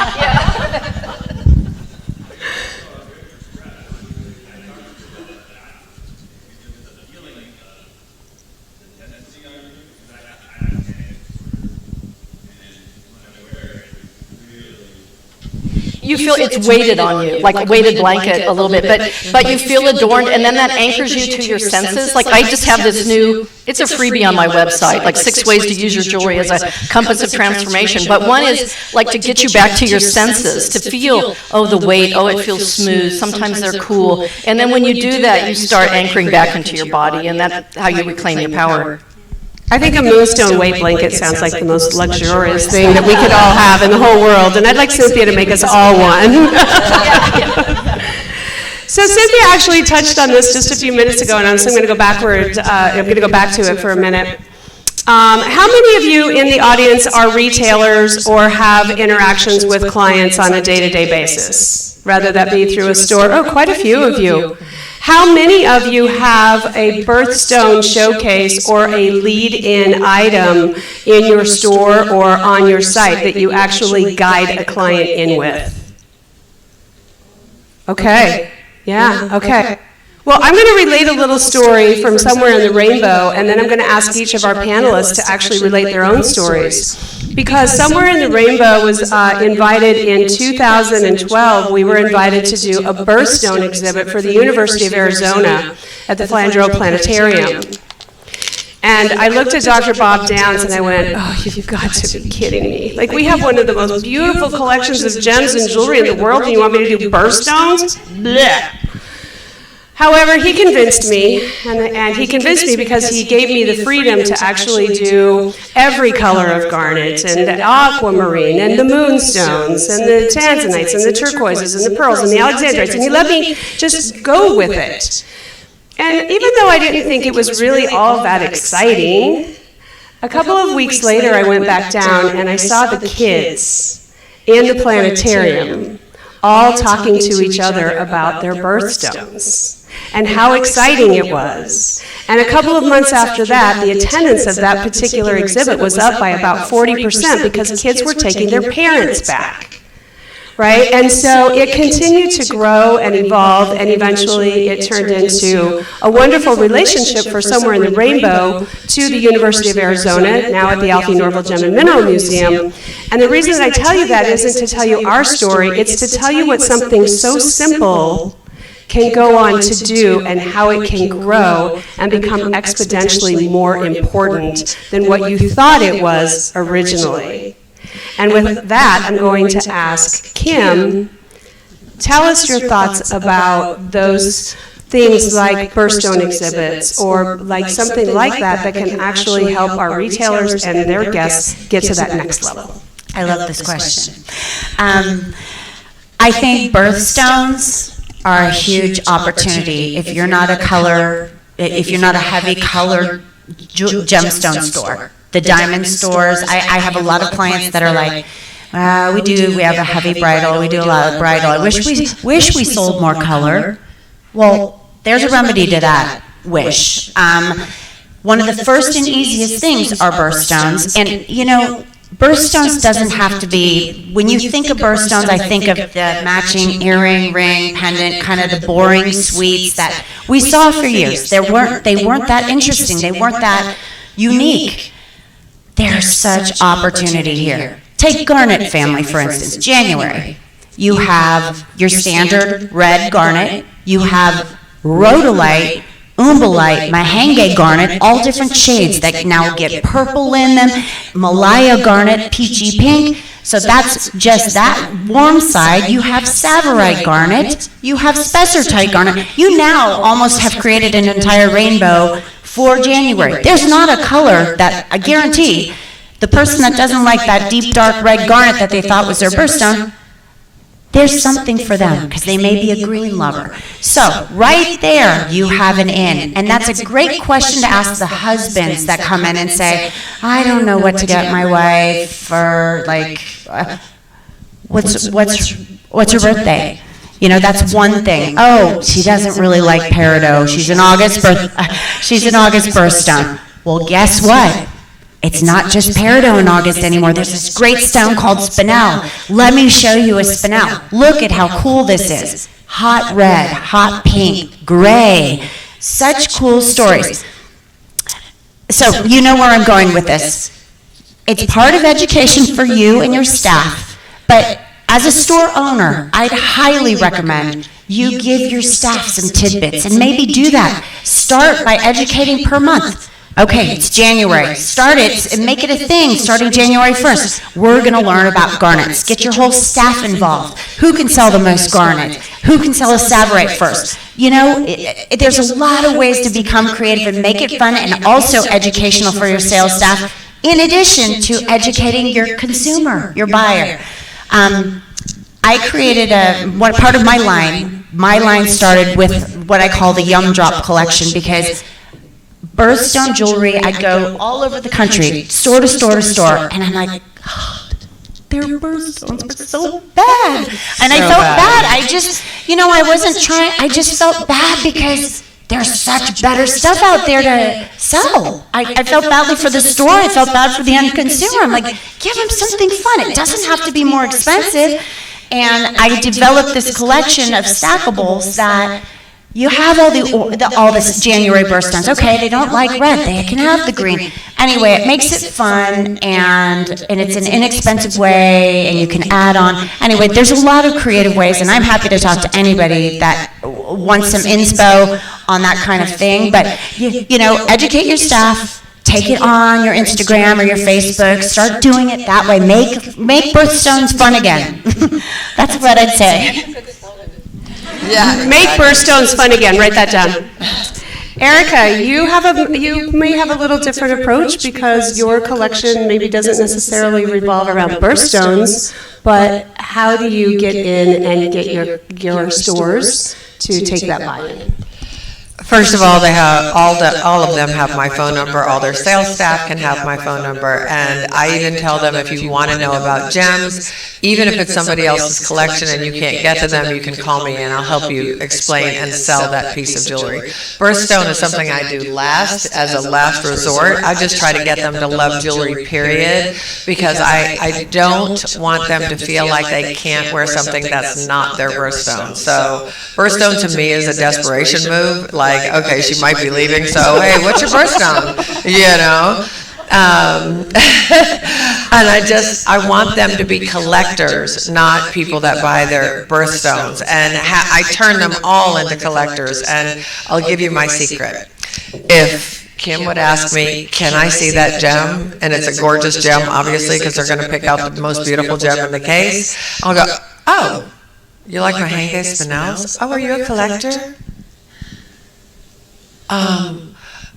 you feel it's weighted on you, like a weighted blanket a little bit, but you feel adorned, and then that anchors you to your senses. Like I just have this new, it's a freebie on my website, like 6 ways to use your jewelry as a compass of transformation. But one is like to get you back to your senses, to feel, oh, the weight, oh, it feels smooth, sometimes they're cool. And then when you do that, you start anchoring back into your body, and that's how you reclaim your power. I think a moonstone weight blanket sounds like the most luxurious thing that we could all have in the whole world, and I'd like Cynthia to make us all one. So Cynthia actually touched on this just a few minutes ago, and I'm going to go backwards. I'm going to go back to it for a minute. How many of you in the audience are retailers or have interactions with clients on a day-to-day basis, rather that be through a store? Oh, quite a few of you. How many of you have a birthstone showcase or a lead-in item in your store or on your site that you actually guide a client in with? Okay, yeah, okay. Well, I'm going to relate a little story from somewhere in the rainbow, and then I'm going to ask each of our panelists to actually relate their own stories. Because somewhere in the rainbow was invited in 2012, we were invited to do a birthstone exhibit for the University of Arizona at the Flandreau Planetarium. And I looked at Dr. Bob Downs and I went, oh, you've got to be kidding me. Like, we have one of the most beautiful collections of gems and jewelry in the world, and you want me to do birthstones? Blech. However, he convinced me, and he convinced me because he gave me the freedom to actually do every color of garnet, and the aquamarine, and the moonstones, and the tanzanites, and the turquoises, and the pearls, and the alexandrites, and he let me just go with it. And even though I didn't think it was really all that exciting, a couple of weeks later I went back down and I saw the kids in the planetarium all talking to each other about their birthstones and how exciting it was. And a couple of months after that, the attendance of that particular exhibit was up by about 40% because kids were taking their parents back, right? And so it continued to grow and evolve, and eventually it turned into a wonderful relationship for Somewhere in the Rainbow to the University of Arizona, now at the Alfie Norville Gem and Mineral Museum. And the reason that I tell you that isn't to tell you our story, it's to tell you what something so simple can go on to do and how it can grow and become exponentially more important than what you thought it was originally. And with that, I'm going to ask Kim, tell us your thoughts about those things like birthstone exhibits or like something like that that can actually help our retailers and their guests get to that next level. I love this question. I think birthstones are a huge opportunity if you're not a heavy color gemstone store. The diamond stores, I have a lot of clients that are like, we have a heavy bridal, we do a lot of bridal. I wish we sold more color. Well, there's a remedy to that wish. One of the first and easiest things are birthstones, and you know, birthstones doesn't have to be, when you think of birthstones, I think of the matching earring, ring, pendant, kind of the boring sweets that we saw for years. They weren't that interesting. They weren't that unique. There's such opportunity here. Take garnet family, for instance, January. You have your standard red garnet. You have rhodolite, umbellite, mahenge garnet, all different shades that now get purple in them, Malaya garnet, peachy pink. So that's just that warm side. You have Savorite garnet, you have spessartite garnet. You now almost have created an entire rainbow for January. There's not a color that, I guarantee, the person that doesn't like that deep dark red garnet that they thought was their birthstone, there's something for them because they may be a green lover. So right there you have an in, and that's a great question to ask the husbands that come in and say, I don't know what to get my wife for, like, what's her birthday? You know, that's one thing. Oh, she doesn't really like peridot. She's an August birthstone. Well, guess what? It's not just peridot in August anymore. There's this great stone called spinel. Let me show you a spinel. Look at how cool this is. Hot red, hot pink, gray. Such cool stories. So you know where I'm going with this. It's part of education for you and your staff, but as a store owner, I'd highly recommend you give your staff some tidbits and maybe do that. Start by educating per month. Okay, it's January. Start it and make it a thing starting January 1st. We're going to learn about garnets. Get your whole staff involved. Who can sell the most garnet? Who can sell a savorite first? You know, there's a lot of ways to become creative and make it fun and also educational for your sales staff, in addition to educating your consumer, your buyer. I created part of my line. My line started with what I call the Yum Drop collection, because birthstone jewelry, I'd go all over the country, store to store to store, and I'm like, oh, their birthstones were so bad. And I felt bad. I just, I wasn't trying, I just felt bad because there's such better stuff out there to sell. I felt badly for the store. I felt bad for the end consumer. I'm like, give them something fun. It doesn't have to be more expensive. And I developed this collection of stackables that you have all this January birthstones. Okay, they don't like red. They can have the green. Anyway, it makes it fun, and it's an inexpensive way, and you can add on. Anyway, there's a lot of creative ways, and I'm happy to talk to anybody that wants some inspo on that kind of thing. But, educate your staff. Take it on your Instagram or your Facebook. Start doing it that way. Make birthstones fun again. That's what I'd say. Yeah. Make birthstones fun again. Write that down. Erica, you may have a little different approach because your collection maybe doesn't necessarily revolve around birthstones, but how do you get in and get your stores to take that buy-in? First of all, they have all of them have my phone number. All their sales staff can have my phone number, and I even tell them if you want to know about gems, even if it's somebody else's collection and you can't get to them, you can call me and I'll help you explain and sell that piece of jewelry. Birthstone is something I do last as a last resort. I just try to get them to love jewelry, period, because I don't want them to feel like they can't wear something that's not their birthstone. So birthstone to me is a desperation move. Like, okay, she might be leaving, so hey, what's your birthstone? And I want them to be collectors, not people that buy their birthstones. And I turn them all into collectors. And I'll give you my secret. If Kim would ask me, can I see that gem? And it's a gorgeous gem, obviously, because they're going to pick out the most beautiful gem in the case. I'll go, oh, you like my hang case spinels? Oh, are you a collector?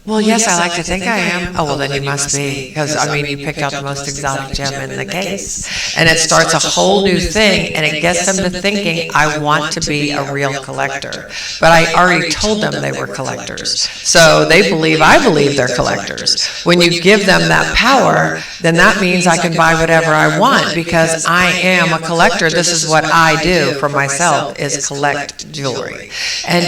Well, yes, I like to think I am. Oh, well, then you must be, because, you picked out the most exotic gem in the case. And it starts a whole new thing, and it gets them to thinking, I want to be a real collector. But I already told them they were collectors. So they believe I believe they're collectors. When you give them that power, then that means I can buy whatever I want, because I am a collector. This is what I do for myself, is collect jewelry. And,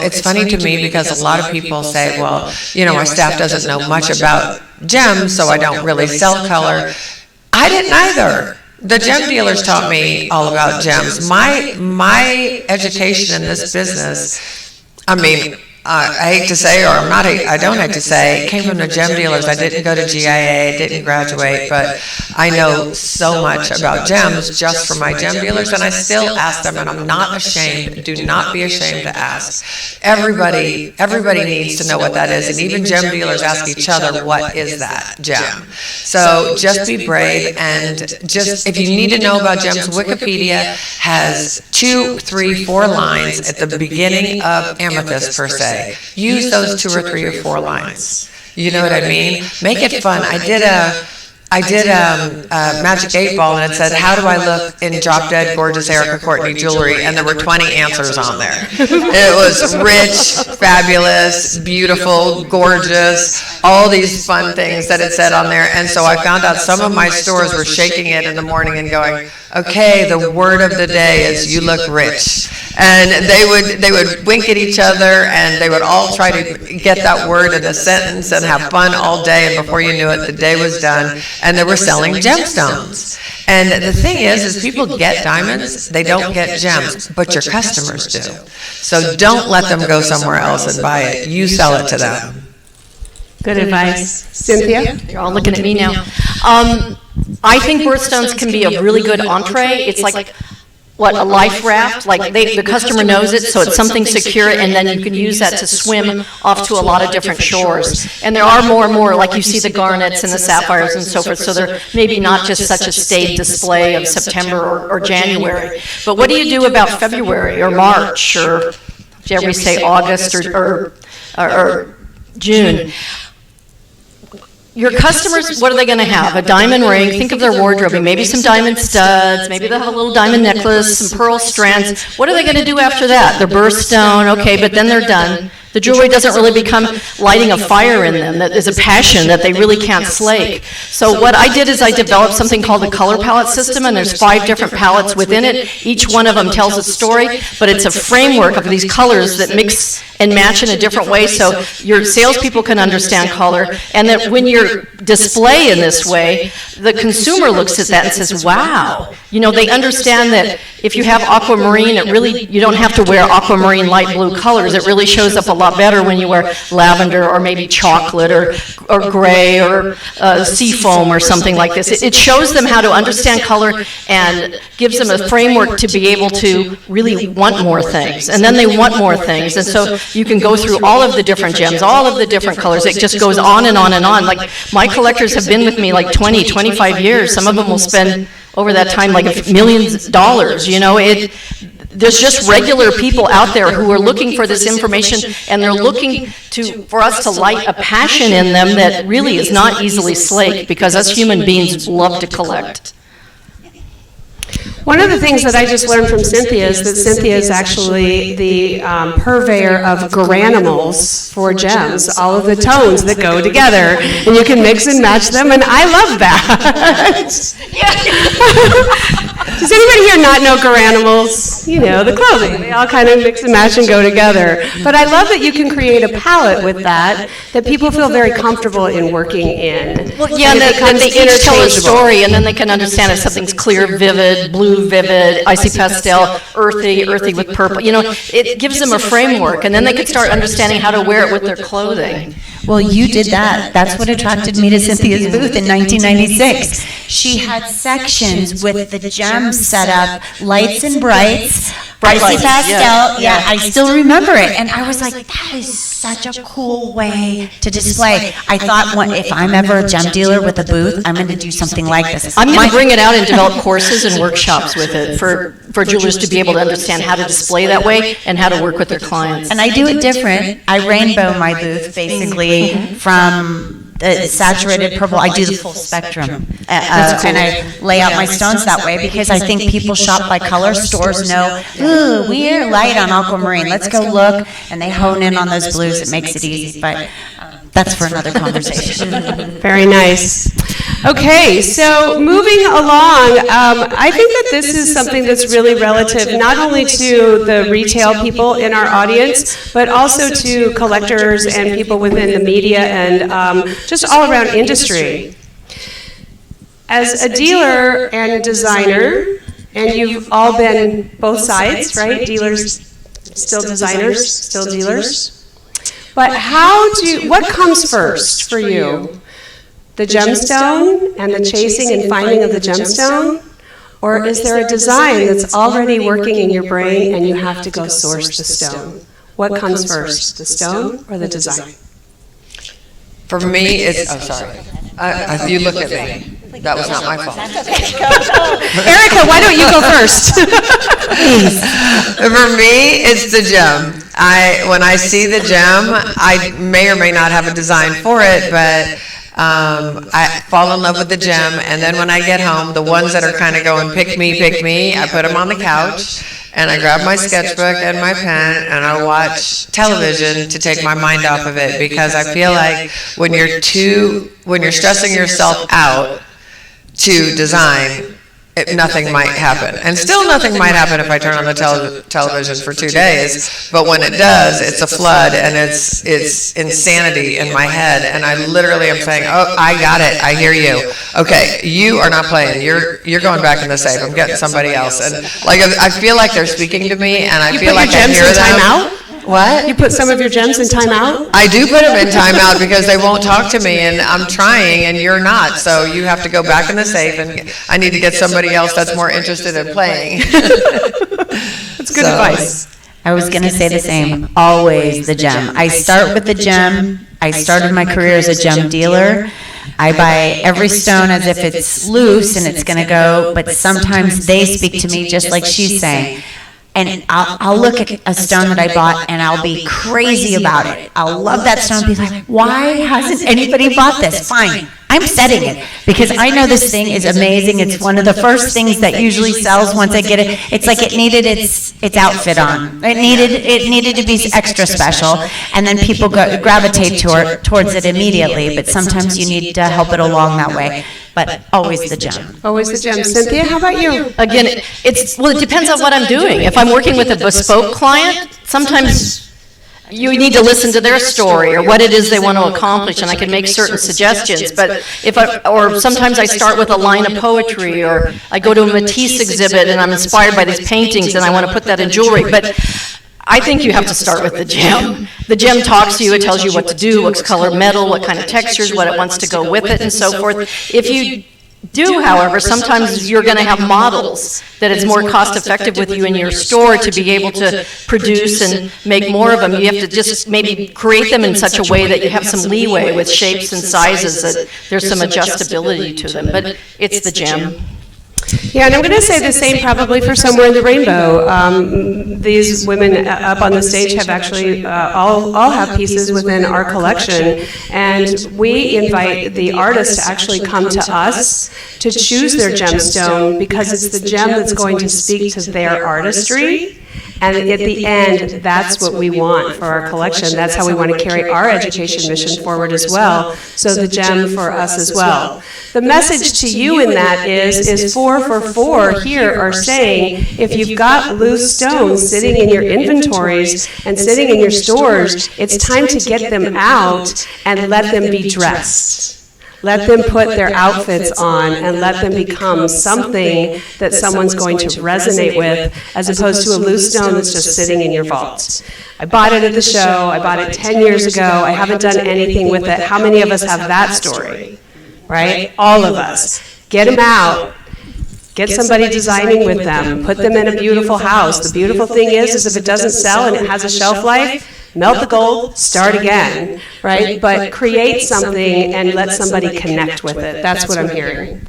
it's funny to me because a lot of people say, well, my staff doesn't know much about gems, so I don't really sell color. I didn't either. The gem dealers taught me all about gems. My education in this business, I hate to say, or I don't hate to say, came from the gem dealers. I didn't go to GIA, didn't graduate, but I know so much about gems just from my gem dealers, and I still ask them, and I'm not ashamed. Do not be ashamed to ask. Everybody needs to know what that is, and even gem dealers ask each other, what is that gem? So just be brave, and just, if you need to know about gems, Wikipedia has 2, 3, 4 lines at the beginning of amethyst, per se. Use those 2 or 3 or 4 lines. You know what I mean? Make it fun. I did a Magic 8 Ball, and it said, how do I look in drop dead gorgeous Erica Courtney jewelry? And there were 20 answers on there. It was rich, fabulous, beautiful, gorgeous, all these fun things that it said on there. And so I found out some of my stores were shaking it in the morning and going, okay, the word of the day is you look rich. And they would wink at each other, and they would all try to get that word in a sentence and have fun all day, and before you knew it, the day was done, and they were selling gemstones. And the thing is people get diamonds, they don't get gems, but your customers do. So don't let them go somewhere else and buy it. You sell it to them. Good advice. Cynthia? You're all looking at me now. I think birthstones can be a really good entree. It's like, what, a life raft? Like the customer knows it, so it's something secure, and then you can use that to swim off to a lot of different shores. And there are more and more, like you see the garnets and the sapphires and so forth, so they're maybe not just such a staid display of September or January. But what do you do about February or March, or dare we say August or June? Your customers, what are they going to have? A diamond ring, think of their wardrobe, maybe some diamond studs, maybe they'll have a little diamond necklace, some pearl strands. What are they going to do after that? Their birthstone, okay, but then they're done. The jewelry doesn't really become lighting a fire in them. That is a passion that they really can't slake. So what I did is I developed something called the color palette system, and there's 5 different palettes within it. Each one of them tells a story, but it's a framework of these colors that mix and match in a different way, so your salespeople can understand color, and that when you display in this way, the consumer looks at that and says, wow. You know, they understand that if you have aquamarine, it really, you don't have to wear aquamarine light blue colors. It really shows up a lot better when you wear lavender or maybe chocolate or gray or sea foam or something like this. It shows them how to understand color and gives them a framework to be able to really want more things. And then they want more things. And so you can go through all of the different gems, all of the different colors. It just goes on and on and on. Like, my collectors have been with me like 20, 25 years. Some of them will spend over that time like millions of dollars, you know. There's just regular people out there who are looking for this information, and they're looking for us to light a passion in them that really is not easily slaked, because us human beings love to collect. One of the things that I just learned from Cynthia is that Cynthia is actually the purveyor of granimals for gems, all of the tones that go together, and you can mix and match them, and I love that. Does anybody here not know granimals? You know, the clothing. They all kind of mix and match and go together. But I love that you can create a palette with that people feel very comfortable in working in. Well, yeah, and that they each tell a story, and then they can understand if something's clear, vivid, blue, vivid, icy pastel, earthy with purple. You know, it gives them a framework, and then they can start understanding how to wear it with their clothing. Well, you did that. That's what attracted me to Cynthia's booth in 1996. She had sections with the gems set up, lights and brights, icy pastel. Yeah, I still remember it. And I was like, that is such a cool way to display. I thought, if I'm ever a gem dealer with a booth, I'm going to do something like this. I'm going to bring it out and develop courses and workshops with it for jewelers to be able to understand how to display that way and how to work with their clients. And I do it different. I rainbow my booth, basically, from the saturated purple. I do the full spectrum. And I lay out my stones that way because I think people shop by color. Stores know, ooh, we're light on aquamarine. Let's go look. And they hone in on those blues. It makes it easy. But that's for another conversation. Very nice. Okay, so moving along, I think that this is something that's really relative not only to the retail people in our audience, but also to collectors and people within the media and just all around industry. As a dealer and designer, and you've all been both sides, right? Dealers, still designers, still dealers. But what comes first for you? The gemstone and the chasing and finding of the gemstone? Or is there a design that's already working in your brain and you have to go source the stone? What comes first, the stone or the design? For me, it's, you look at me. That was not my fault. Erica, why don't you go first? For me, it's the gem. When I see the gem, I may or may not have a design for it, but I fall in love with the gem, and then when I get home, the ones that are kind of going, pick me, I put them on the couch, and I grab my sketchbook and my pen, and I watch television to take my mind off of it, because I feel like when you're stressing yourself out to design, nothing might happen. And still nothing might happen if I turn on the television for 2 days, but when it does, it's a flood, and it's insanity in my head, and I literally am saying, oh, I got it, I hear you. Okay, you are not playing, you're going back in the safe, I'm getting somebody else. And like, I feel like they're speaking to me, and I feel like I hear them. What? You put some of your gems in timeout? I do put them in timeout because they won't talk to me, and I'm trying, and you're not. So you have to go back in the safe, and I need to get somebody else that's more interested in playing. That's good advice. I was going to say the same. Always the gem. I start with the gem. I started my career as a gem dealer. I buy every stone as if it's loose and it's going to go, but sometimes they speak to me just like she's saying. And I'll look at a stone that I bought and I'll be crazy about it. I'll love that stone and be like, why hasn't anybody bought this? Fine, I'm setting it because I know this thing is amazing. It's one of the first things that usually sells once I get it. It's like it needed its outfit on. It needed to be extra special, and then people gravitate towards it immediately. But sometimes you need to help it along that way. But always the gem. Always the gem. Cynthia, how about you? Again, it depends on what I'm doing. If I'm working with a bespoke client, sometimes you need to listen to their story or what it is they want to accomplish, and I can make certain suggestions. But or sometimes I start with a line of poetry, or I go to a Matisse exhibit and I'm inspired by these paintings and I want to put that in jewelry. But I think you have to start with the gem. The gem talks to you, it tells you what to do, what color metal, what kind of textures, what it wants to go with it, and so forth. If you do, however, sometimes you're going to have models that it's more cost effective with you in your store to be able to produce and make more of them. You have to just maybe create them in such a way that you have some leeway with shapes and sizes, that there's some adjustability to them. But it's the gem. Yeah, and I'm going to say the same probably for Somewhere in the Rainbow. These women up on the stage have actually all have pieces within our collection, and we invite the artist to actually come to us to choose their gemstone because it's the gem that's going to speak to their artistry. And at the end, that's what we want for our collection. That's how we want to carry our education mission forward as well. So the gem for us as well. The message to you in that is 4 for 4 here are saying, if you've got loose stones sitting in your inventories and sitting in your stores, it's time to get them out and let them be dressed. Let them put their outfits on and let them become something that someone's going to resonate with, as opposed to a loose stone that's just sitting in your vault. I bought it at the show. I bought it 10 years ago. I haven't done anything with it. How many of us have that story? Right? All of us. Get them out. Get somebody designing with them. Put them in a beautiful house. The beautiful thing is if it doesn't sell and it has a shelf life, melt the gold, start again, right? But create something and let somebody connect with it. That's what I'm hearing.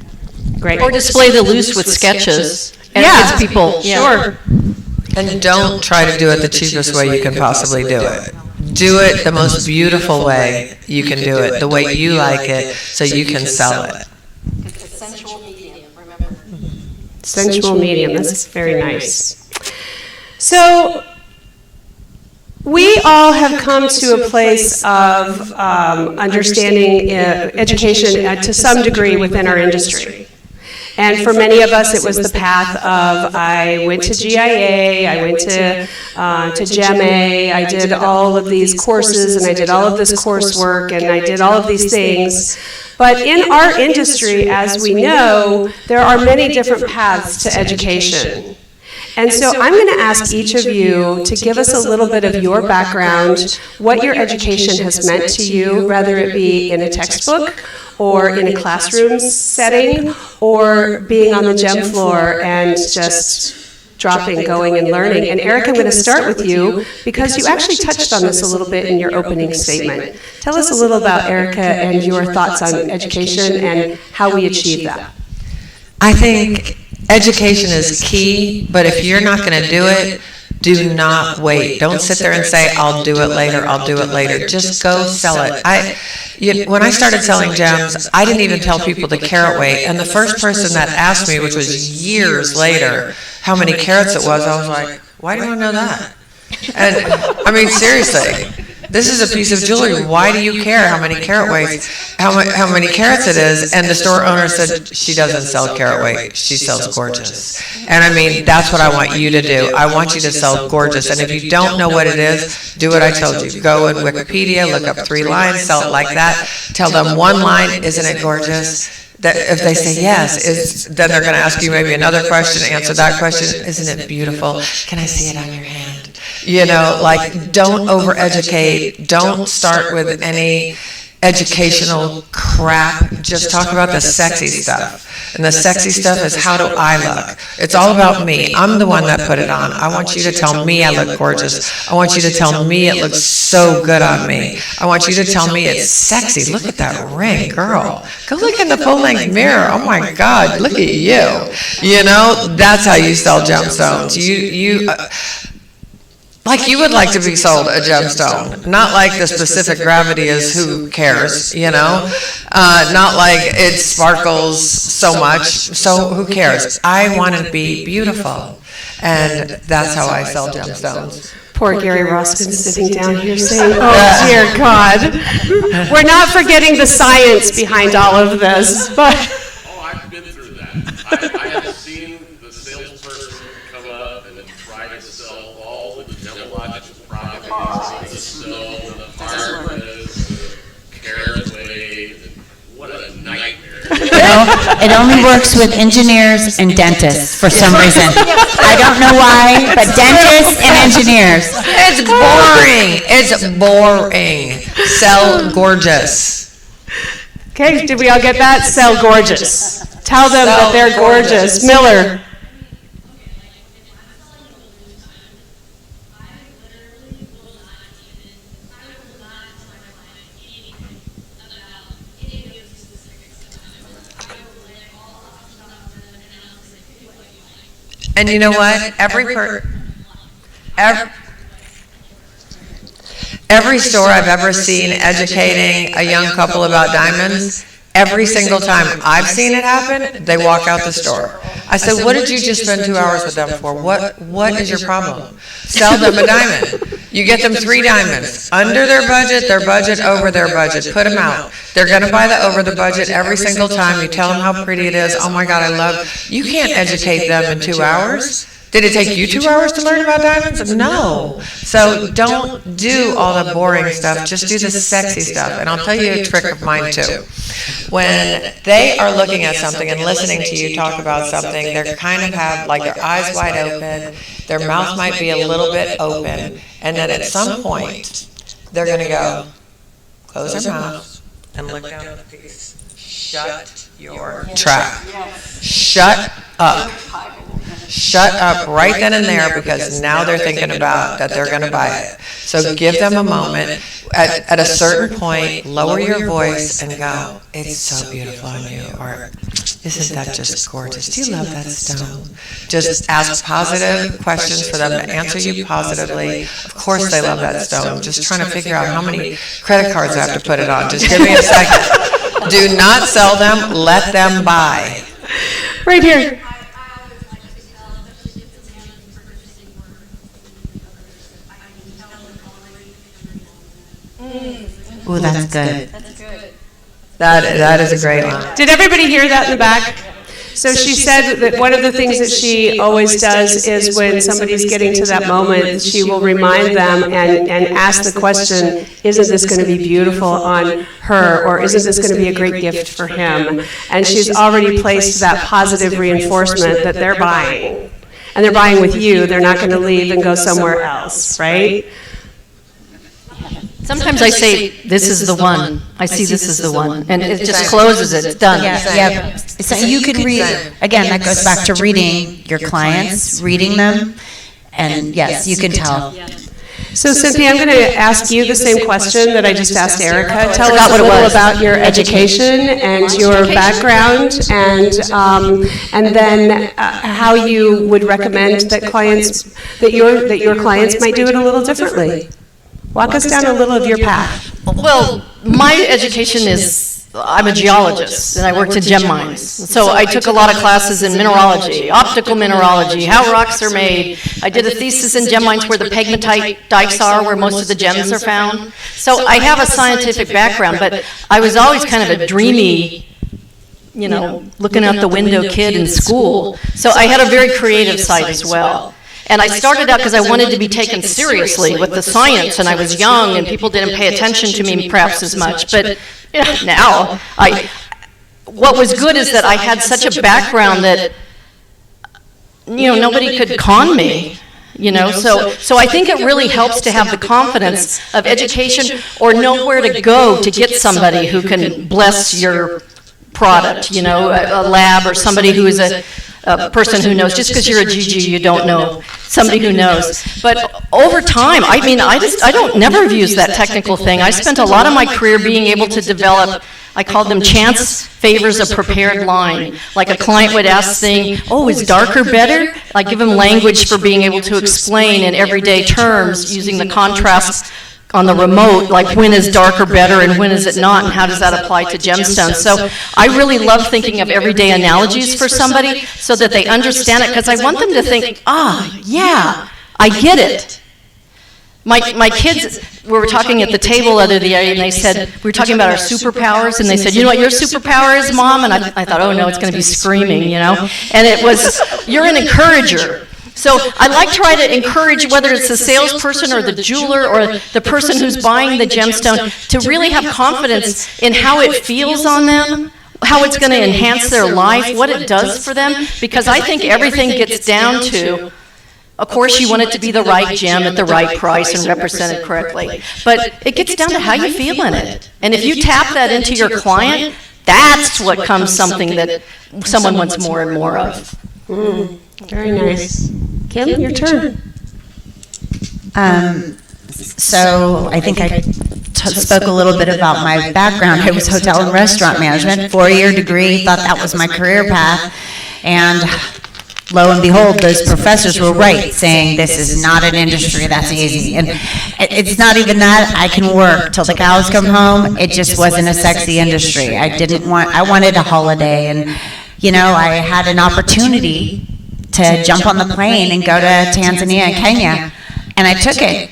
Great. Or display the loose with sketches. And yeah, people, sure. And don't try to do it the cheapest way you can possibly do it. Do it the most beautiful way you can do it, the way you like it, so you can sell it. It's a sensual medium, remember? Sensual medium, that's very nice. So, we all have come to a place of understanding education to some degree within our industry. And for many of us, it was the path of I went to GIA, I went to GEMA, I did all of these courses, and I did all of this coursework, and I did all of these things. But in our industry, as we know, there are many different paths to education. And so I'm going to ask each of you to give us a little bit of your background, what your education has meant to you, whether it be in a textbook or in a classroom setting or being on the gem floor and just dropping, going, and learning. And Eric, I'm going to start with you because you actually touched on this a little bit in your opening statement. Tell us a little about Erica and your thoughts on education and how we achieve that. I think education is key, but if you're not going to do it, do not wait. Don't sit there and say, I'll do it later, I'll do it later. Just go sell it. When I started selling gems, I didn't even tell people the carat weight. And the first person that asked me, which was years later, how many carats it was, I was like, why do you want to know that? And I mean, seriously. This is a piece of jewelry. Why do you care how many carat weights, how many carats it is? And the store owner said, she doesn't sell carat weight. She sells gorgeous. And I mean, that's what I want you to do. I want you to sell gorgeous. And if you don't know what it is, do what I told you. Go in Wikipedia, look up 3 lines, sell it like that. Tell them 1 line, isn't it gorgeous? that if they say yes, then they're going to ask you maybe another question, answer that question. Isn't it beautiful? Can I see it on your hand? You know, like, don't over-educate. Don't start with any educational crap. Just talk about the sexy stuff. And the sexy stuff is, how do I look? It's all about me. I'm the one that put it on. I want you to tell me I look gorgeous. I want you to tell me it looks so good on me. I want you to tell me it's sexy. Look at that ring, girl. Go look in the full-length mirror. Oh my God, look at you. You know, that's how you sell gemstones. Like you would like to be sold a gemstone, not like the specific gravity is who cares, you know, not like it sparkles so much, so who cares? I want it to be beautiful, and that's how I sell gemstones. Poor Gary Roskin sitting down here saying, oh dear God. We're not forgetting the science behind all of this, but. Oh, I've been through that. I have seen the salesperson come up and try to sell all the gemological properties, the stone, the hardness, the caratway. What a nightmare. It only works with engineers and dentists for some reason. I don't know why, but dentists and engineers. It's boring. It's boring. Sell gorgeous. Okay, did we all get that? Sell gorgeous. Tell them that they're gorgeous. Miller. And you know what? Every store I've ever seen educating a young couple about diamonds, every single time I've seen it happen, they walk out the store. I said, what did you just spend 2 hours with them for? What is your problem? Sell them a diamond. You get them 3 diamonds. Under their budget, over their budget. Put them out. They're going to buy over the budget every single time. You tell them how pretty it is. Oh my God, I love. You can't educate them in 2 hours. Did it take you 2 hours to learn about diamonds? No. So don't do all the boring stuff. Just do the sexy stuff. And I'll tell you a trick of mine too. When they are looking at something and listening to you talk about something, they're kind of have like their eyes wide open, their mouth might be a little bit open, and then at some point, they're going to go, close their mouth and look down at the piece. Shut your trap. Shut up. Shut up right then and there, because now they're thinking about that they're going to buy it. So give them a moment. At a certain point, lower your voice and go, it's so beautiful on you, or isn't that just gorgeous? Do you love that stone? Just ask positive questions for them to answer you positively. Of course they love that stone. Just trying to figure out how many credit cards I have to put it on. Just give me a second. Do not sell them. Let them buy. Right here. Ooh, that's good. That is a great one. Did everybody hear that in the back? So she said that one of the things that she always does is when somebody's getting to that moment, she will remind them and ask the question, isn't this going to be beautiful on her, or isn't this going to be a great gift for him? And she's already placed that positive reinforcement that they're buying. And they're buying with you, they're not going to leave and go somewhere else, right? Sometimes I say, this is the one. I see this is the one. And it just closes it. It's done. Yeah. So you can read, again, that goes back to reading your clients, reading them, and yes, you can tell. So Cynthia, I'm going to ask you the same question that I just asked Erica. Tell us a little about your education and your background, and then how you would recommend that your clients might do it a little differently. Walk us down a little of your path. Well, my education is, I'm a geologist, and I worked in gem mines. So I took a lot of classes in mineralogy, optical mineralogy, how rocks are made. I did a thesis in gem mines where the pegmatite dikes are, where most of the gems are found. So I have a scientific background, but I was always kind of a dreamy, looking out the window kid in school. So I had a very creative side as well. And I started out because I wanted to be taken seriously with the science, and I was young, and people didn't pay attention to me perhaps as much. But now, what was good is that I had such a background that, nobody could con me. So I think it really helps to have the confidence of education or know where to go to get somebody who can bless your product, a lab or somebody who is a person who knows. Just because you're a GG, you don't know somebody who knows. But over time, I don't never have used that technical thing. I spent a lot of my career being able to develop, I called them chance favors a prepared line. Like a client would ask thing, is darker better? I give them language for being able to explain in everyday terms using the contrast on the remote, like when is darker better and when is it not, and how does that apply to gemstones. So I really love thinking of everyday analogies for somebody so that they understand it, because I want them to think, yeah, I get it. My kids, we were talking at the table the other day, and they said, we were talking about our superpowers, and they said, you know what your superpower is, Mom? And I thought, oh no, it's going to be screaming, And it was, you're an encourager. So I like to try to encourage, whether it's the salesperson or the jeweler or the person who's buying the gemstone, to really have confidence in how it feels on them, how it's going to enhance their life, what it does for them, because I think everything gets down to, of course, you want it to be the right gem at the right price and represented correctly. But it gets down to how you feel in it. And if you tap that into your client, that's what comes something that someone wants more and more of. Very nice. Kim, your turn. So I think I spoke a little bit about my background. I was hotel and restaurant management, 4-year degree, thought that was my career path. And lo and behold, those professors were right, saying this is not an industry that's easy. And it's not even that. I can work till the cows come home. It just wasn't a sexy industry. I wanted a holiday. And, I had an opportunity to jump on the plane and go to Tanzania and Kenya. And I took it.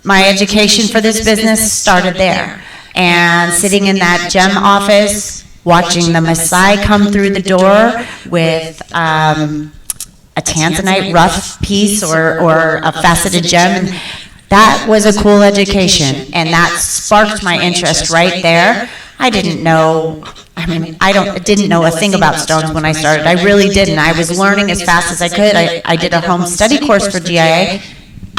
My education for this business started there. And sitting in that gem office, watching the Maasai come through the door with a tanzanite rough piece or a faceted gem, and that was a cool education, and that sparked my interest right there. I didn't know a thing about stones when I started. I really didn't. I was learning as fast as I could. I did a home study course for GIA.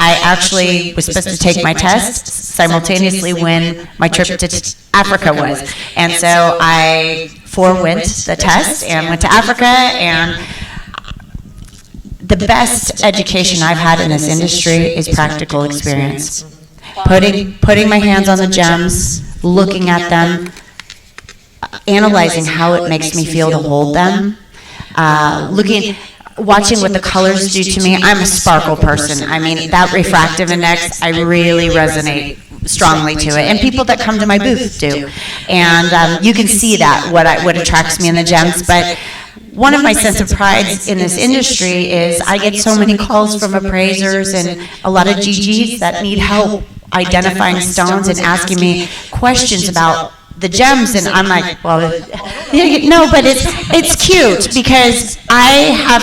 I actually was supposed to take my test simultaneously when my trip to Africa was. And so I forewent the test and went to Africa, and the best education I've had in this industry is practical experience. Putting my hands on the gems, looking at them, analyzing how it makes me feel to hold them, watching what the colors do to me. I'm a sparkle person. That refractive index, I really resonate strongly to it. And people that come to my booth do. And you can see that, what attracts me in the gems. But one of my sense of prides in this industry is I get so many calls from appraisers and a lot of GGs that need help identifying stones and asking me questions about the gems, and I'm like, well, no, but it's cute because I have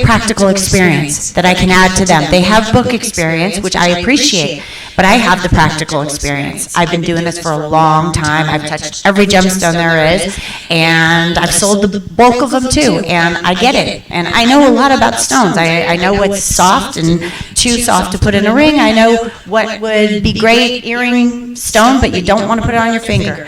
practical experience that I can add to them. They have book experience, which I appreciate, but I have the practical experience. I've been doing this for a long time. I've touched every gemstone there is, and I've sold the bulk of them too, and I get it. And I know a lot about stones. I know what's soft and too soft to put in a ring. I know what would be great earring stone, but you don't want to put it on your finger.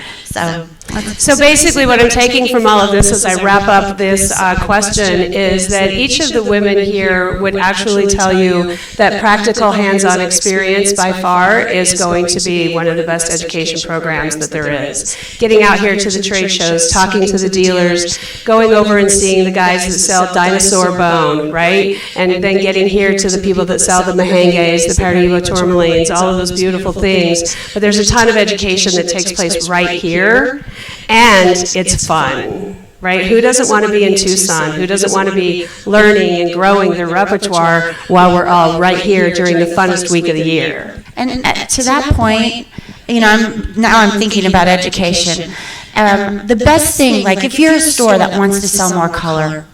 So basically what I'm taking from all of this as I wrap up this question is that each of the women here would actually tell you that practical hands-on experience by far is going to be one of the best education programs that there is. Getting out here to the trade shows, talking to the dealers, going over and seeing the guys that sell dinosaur bone, right? And then getting here to the people that sell the mahenges, the Paradiso tourmalines, all of those beautiful things. But there's a ton of education that takes place right here. And it's fun, right? Who doesn't want to be in Tucson? Who doesn't want to be learning and growing their repertoire while we're all right here during the funnest week of the year? And to that point, I'm thinking about education. The best thing, like if you're a store that wants to sell more color,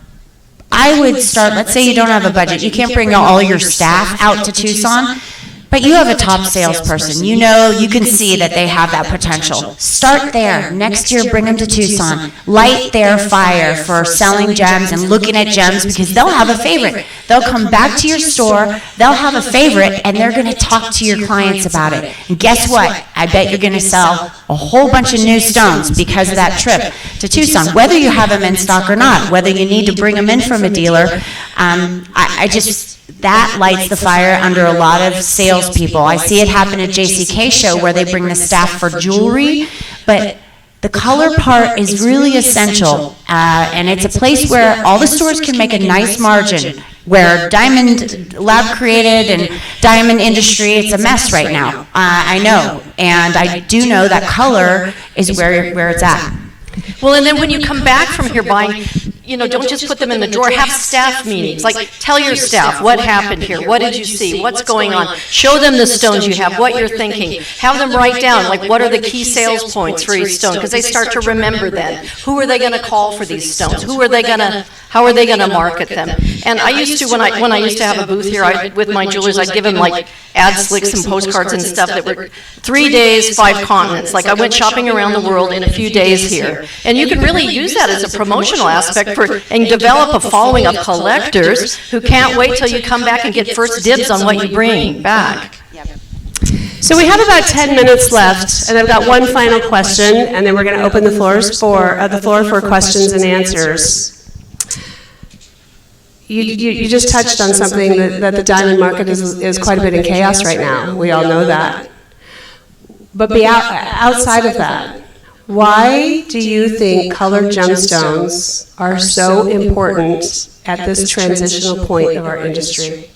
I would start, let's say you don't have a budget, you can't bring all your staff out to Tucson, but you have a top salesperson. You know, you can see that they have that potential. Start there. Next year, bring them to Tucson. Light their fire for selling gems and looking at gems, because they'll have a favorite. They'll come back to your store, they'll have a favorite, and they're going to talk to your clients about it. And guess what? I bet you're going to sell a whole bunch of new stones because of that trip to Tucson, whether you have them in stock or not, whether you need to bring them in from a dealer. That lights the fire under a lot of salespeople. I see it happen at JCK show where they bring the staff for jewelry, but the color part is really essential, and it's a place where all the stores can make a nice margin, where diamond lab created and diamond industry, it's a mess right now. I know, and I do know that color is where it's at. Well, and then when you come back from here buying, don't just put them in the drawer. Have staff meetings. Like, tell your staff what happened here. What did you see? What's going on? Show them the stones you have, what you're thinking. Have them write down, like, what are the key sales points for each stone? Because they start to remember then. Who are they going to call for these stones? How are they going to market them? And I used to, when I used to have a booth here with my jewelers, I'd give them, like, ad slicks and postcards and stuff that were 3 days, 5 continents. Like, I went shopping around the world in a few days here. And you can really use that as a promotional aspect and develop a following of collectors who can't wait till you come back and get first dibs on what you bring back. So we have about 10 minutes left, and I've got one final question, and then we're going to open the floor for questions and answers. You just touched on something that the diamond market is quite a bit in chaos right now. We all know that. But outside of that, why do you think colored gemstones are so important at this transitional point of our industry?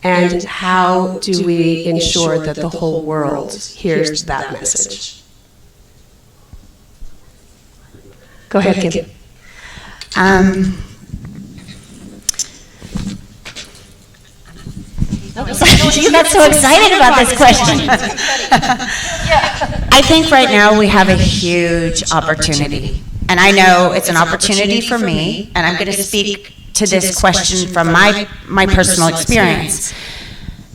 And how do we ensure that the whole world hears that message? Go ahead, Kim. You got so excited about this question. I think right now we have a huge opportunity. And I know it's an opportunity for me, and I'm going to speak to this question from my personal experience.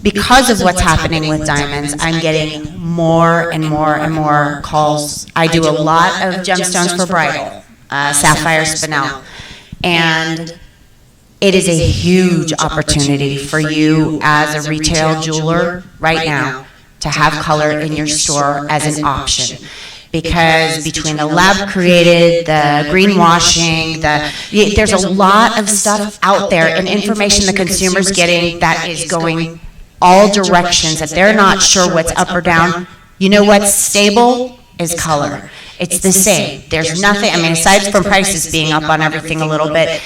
Because of what's happening with diamonds, I'm getting more and more and more calls. I do a lot of gemstones for bridal, sapphire spinel, and it is a huge opportunity for you as a retail jeweler right now to have color in your store as an option. Because between the lab created, the greenwashing, there's a lot of stuff out there and information the consumer's getting that is going all directions, that they're not sure what's up or down. You know what's stable is color. It's the same. There's nothing, aside from prices being up on everything a little bit,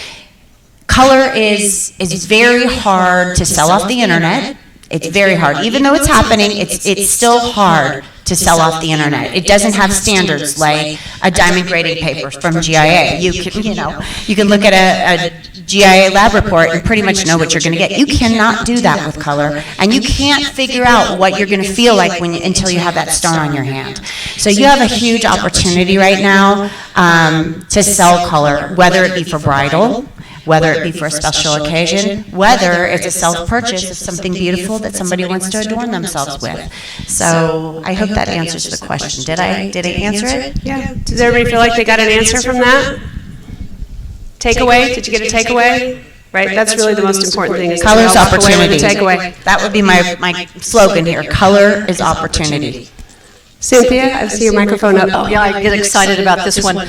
color is very hard to sell off the internet. It's very hard. Even though it's happening, it's still hard to sell off the internet. It doesn't have standards like a diamond grading paper from GIA. You can look at a GIA lab report and pretty much know what you're going to get. You cannot do that with color, and you can't figure out what you're going to feel like until you have that stone on your hand. So you have a huge opportunity right now to sell color, whether it be for bridal, whether it be for a special occasion, whether it's a self-purchase of something beautiful that somebody wants to adorn themselves with. So I hope that answers the question. Did I answer it? Yeah. Does everybody feel like they got an answer from that? Takeaway? Did you get a takeaway? Right, that's really the most important thing. Is color's opportunity. Takeaway. That would be my slogan here. Color is opportunity. Cynthia, I see your microphone up. Oh, yeah, I get excited about this one.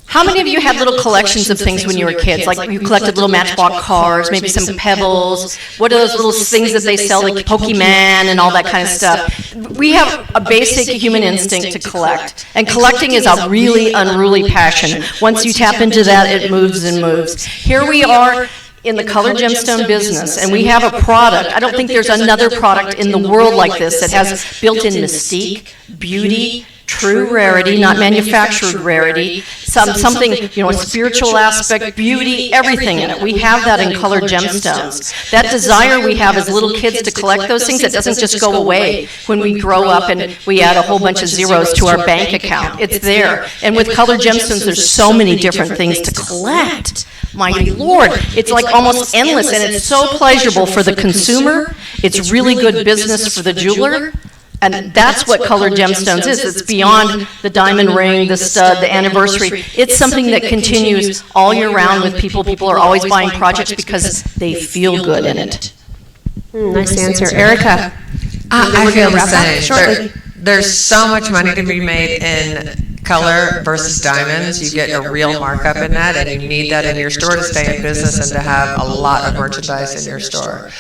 How many of you had little collections of things when you were kids? Like you collected little Matchbox cars, maybe some pebbles. What are those little things that they sell, like Pokemon and all that kind of stuff? We have a basic human instinct to collect. And collecting is a really unruly passion. Once you tap into that, it moves and moves. Here we are in the colored gemstone business, and we have a product. I don't think there's another product in the world like this that has built-in mystique, beauty, true rarity, not manufactured rarity, something, a spiritual aspect, beauty, everything in it. We have that in colored gemstones. That desire we have as little kids to collect those things, that doesn't just go away when we grow up and we add a whole bunch of zeros to our bank account. It's there. And with colored gemstones, there's so many different things to collect. my Lord, it's like almost endless, and it's so pleasurable for the consumer. It's really good business for the jeweler. And that's what colored gemstones is. It's beyond the diamond ring, the stud, the anniversary. It's something that continues all year round with people. People are always buying projects because they feel good in it. Nice answer. Erica? I feel the same. There's so much money to be made in color versus diamonds. You get a real markup in that, and you need that in your store to stay in business and to have a lot of merchandise in your store.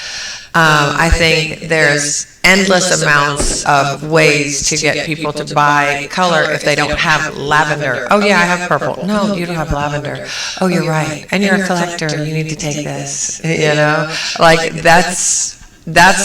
I think there's endless amounts of ways to get people to buy color if they don't have lavender. Oh yeah, I have purple. No, you don't have lavender. Oh, you're right. And you're a collector. You need to take this. You know, like that's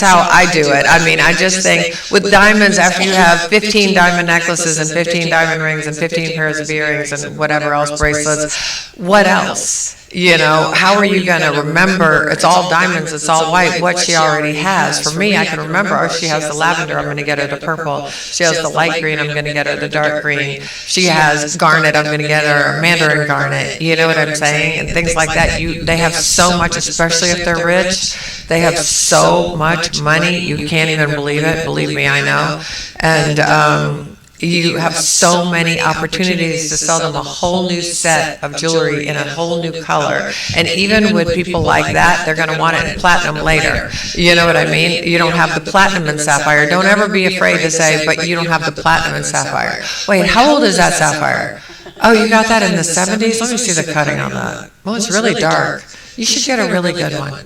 how I do it. I mean, I just think with diamonds, after you have 15 diamond necklaces and 15 diamond rings and 15 pairs of earrings and whatever else, bracelets, what else? You know, how are you going to remember? It's all diamonds, it's all white, what she already has. For me, I can remember, oh, she has the lavender, I'm going to get her the purple. She has the light green, I'm going to get her the dark green. She has garnet, I'm going to get her a mandarin garnet. You know what I'm saying? And things like that. They have so much, especially if they're rich. They have so much money, you can't even believe it. Believe me, I know. And you have so many opportunities to sell them a whole new set of jewelry in a whole new color. And even with people like that, they're going to want it in platinum later. You know what I mean? You don't have the platinum and sapphire. Don't ever be afraid to say, but you don't have the platinum and sapphire. Wait, how old is that sapphire? Oh, you got that in the 70s? Let me see the cutting on that. Well, it's really dark. You should get a really good one.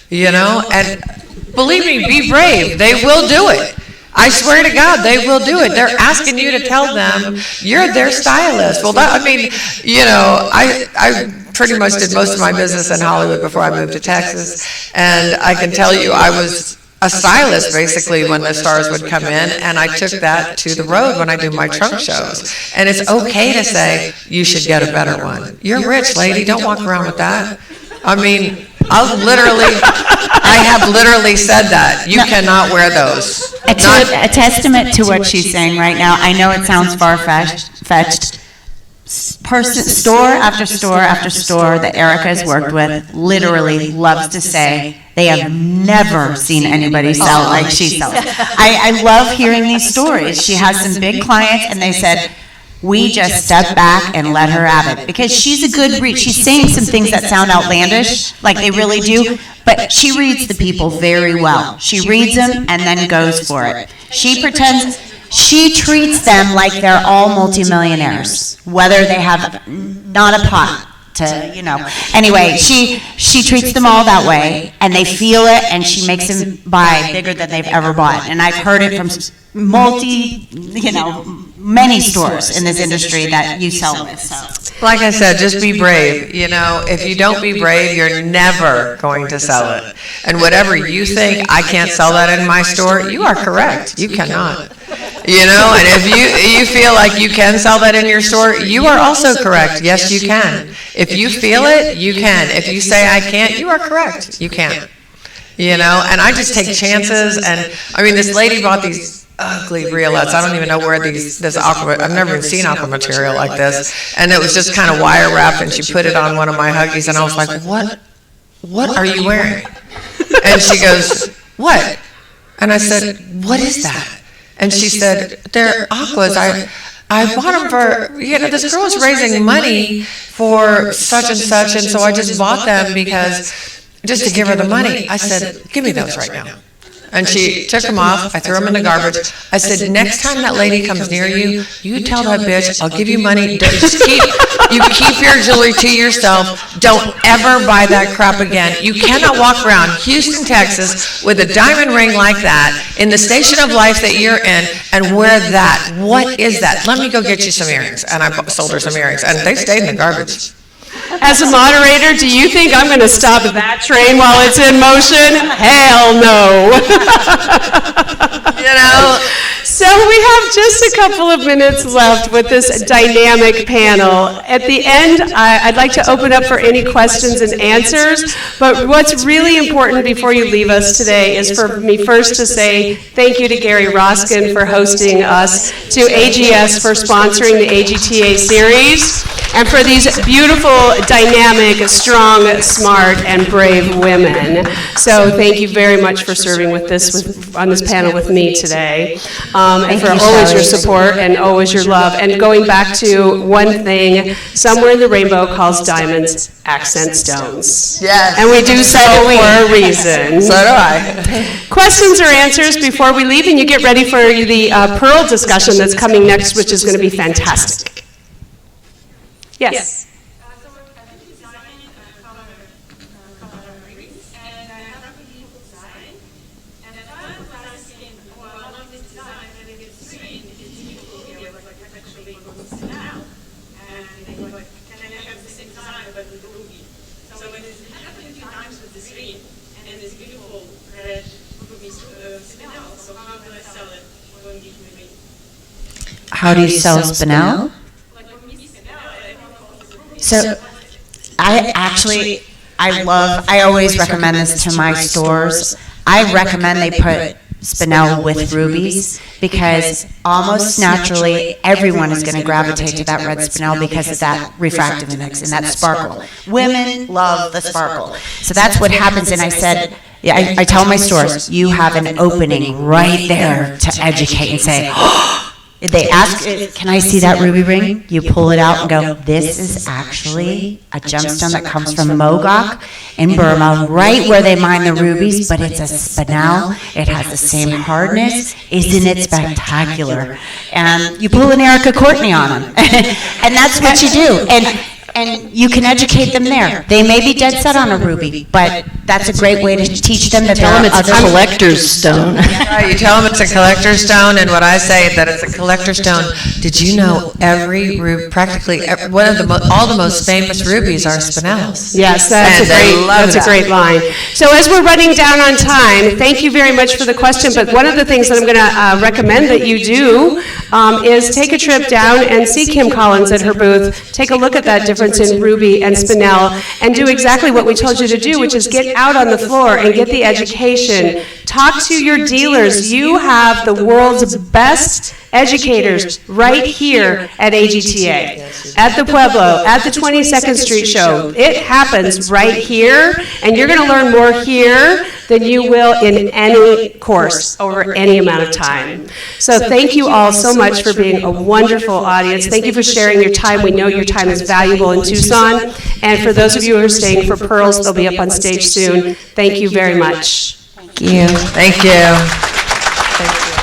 You know? And believe me, be brave. They will do it. I swear to God, they will do it. They're asking you to tell them you're their stylist. Well, I mean, you know, I pretty much did most of my business in Hollywood before I moved to Texas. And I can tell you, I was a stylist basically when the stars would come in, and I took that to the road when I do my trunk shows. And it's okay to say, you should get a better one. You're rich, lady. Don't walk around with that. I mean, I have literally said that. You cannot wear those. A testament to what she's saying right now. I know it sounds far-fetched. Store after store after store that Erica has worked with literally loves to say they have never seen anybody sell like she sells. I love hearing these stories. She has some big clients, and they said, we just step back and let her have it, because she's a good read. She's saying some things that sound outlandish, like they really do, but she reads the people very well. She reads them and then goes for it. She treats them like they're all multimillionaires, whether they have not a pot to, you know. Anyway, she treats them all that way, and they feel it, and she makes them buy bigger than they've ever bought. And I've heard it from many stores in this industry that you sell with. So, like I said, just be brave. You know, if you don't be brave, you're never going to sell it. And whatever you think, I can't sell that in my store, you are correct. You cannot. You know, and if you feel like you can sell that in your store, you are also correct. Yes, you can. If you feel it, you can. If you say I can't, you are correct. You can't. You know, and I just take chances. And I mean, this lady bought these ugly briolets. I don't even know where this aqua, I've never even seen aqua material like this. And it was just kind of wire wrapped, and she put it on one of my Huggies, and I was like, what are you wearing? And she goes, what? And I said, what is that? And she said, they're aquas. I bought them for, you know, this girl was raising money for such and such, and so I just bought them because, just to give her the money. I said, give me those right now. And she took them off. I threw them in the garbage. I said, next time that lady comes near you, you tell that bitch, I'll give you money. Just keep your jewelry to yourself. Don't ever buy that crap again. You cannot walk around Houston, Texas with a diamond ring like that in the station of life that you're in and wear that. What is that? Let me go get you some earrings. And I sold her some earrings, and they stayed in the garbage. As a moderator, do you think I'm going to stop that train while it's in motion? Hell no. You know, So we have just a couple of minutes left with this dynamic panel. At the end, I'd like to open up for any questions and answers, but what's really important before you leave us today is for me first to say thank you to Gary Roskin for hosting us, to AGS for sponsoring the AGTA series, and for these beautiful, dynamic, strong, smart, and brave women. So thank you very much for serving with this on this panel with me today. And for always your support and always your love. And going back to one thing, somewhere in the rainbow calls diamonds accent stones. Yes. And we do so for a reason. So do I. Questions or answers before we leave, and you get ready for the pearl discussion that's coming next, which is going to be fantastic. Yes. So we're designing color rings, and I have a beautiful design. And I thought was asking, well, I love this design, and if it's green, it's beautiful here, but actually goes now. And they go like, can I have the same design but with ruby? So it is happening 2 times with this green, and this beautiful red ruby spinel. So how do I sell it when you give me? How do you sell spinel? So I always recommend this to my stores. I recommend they put spinel with rubies because almost naturally everyone is going to gravitate to that red spinel because of that refractive index and that sparkle. Women love the sparkle. So that's what happens. And I said, yeah, I tell my stores, you have an opening right there to educate and say, oh, they ask, can I see that ruby ring? You pull it out and go, this is actually a gemstone that comes from Mogok in Burma, right where they mine the rubies, but it's a spinel. It has the same hardness. Isn't it spectacular? And you pull an Erica Courtney on them. And that's what you do. And you can educate them there. They may be dead set on a ruby, but that's a great way to teach them that there Tell are them it's a other collector's stone. Right, you tell them it's a collector's stone, and what I say that it's a collector's stone. Did you know practically one of all the most famous rubies are spinels? Yes, that's a great line. So as we're running down on time, thank you very much for the question, but one of the things that I'm going to recommend that you do is take a trip down and see Kim Collins at her booth, take a look at that difference in ruby and spinel, and do exactly what we told you to do, which is get out on the floor and get the education. Talk to your dealers. You have the world's best educators right here at AGTA, at the Pueblo, at the 22nd Street Show. It happens right here, and you're going to learn more here than you will in any course over any amount of time. So thank you all so much for being a wonderful audience. Thank you for sharing your time. We know your time is valuable in Tucson. And for those of you who are staying for pearls, they'll be up on stage soon. Thank you very much. Thank you. Thank you. Thank you.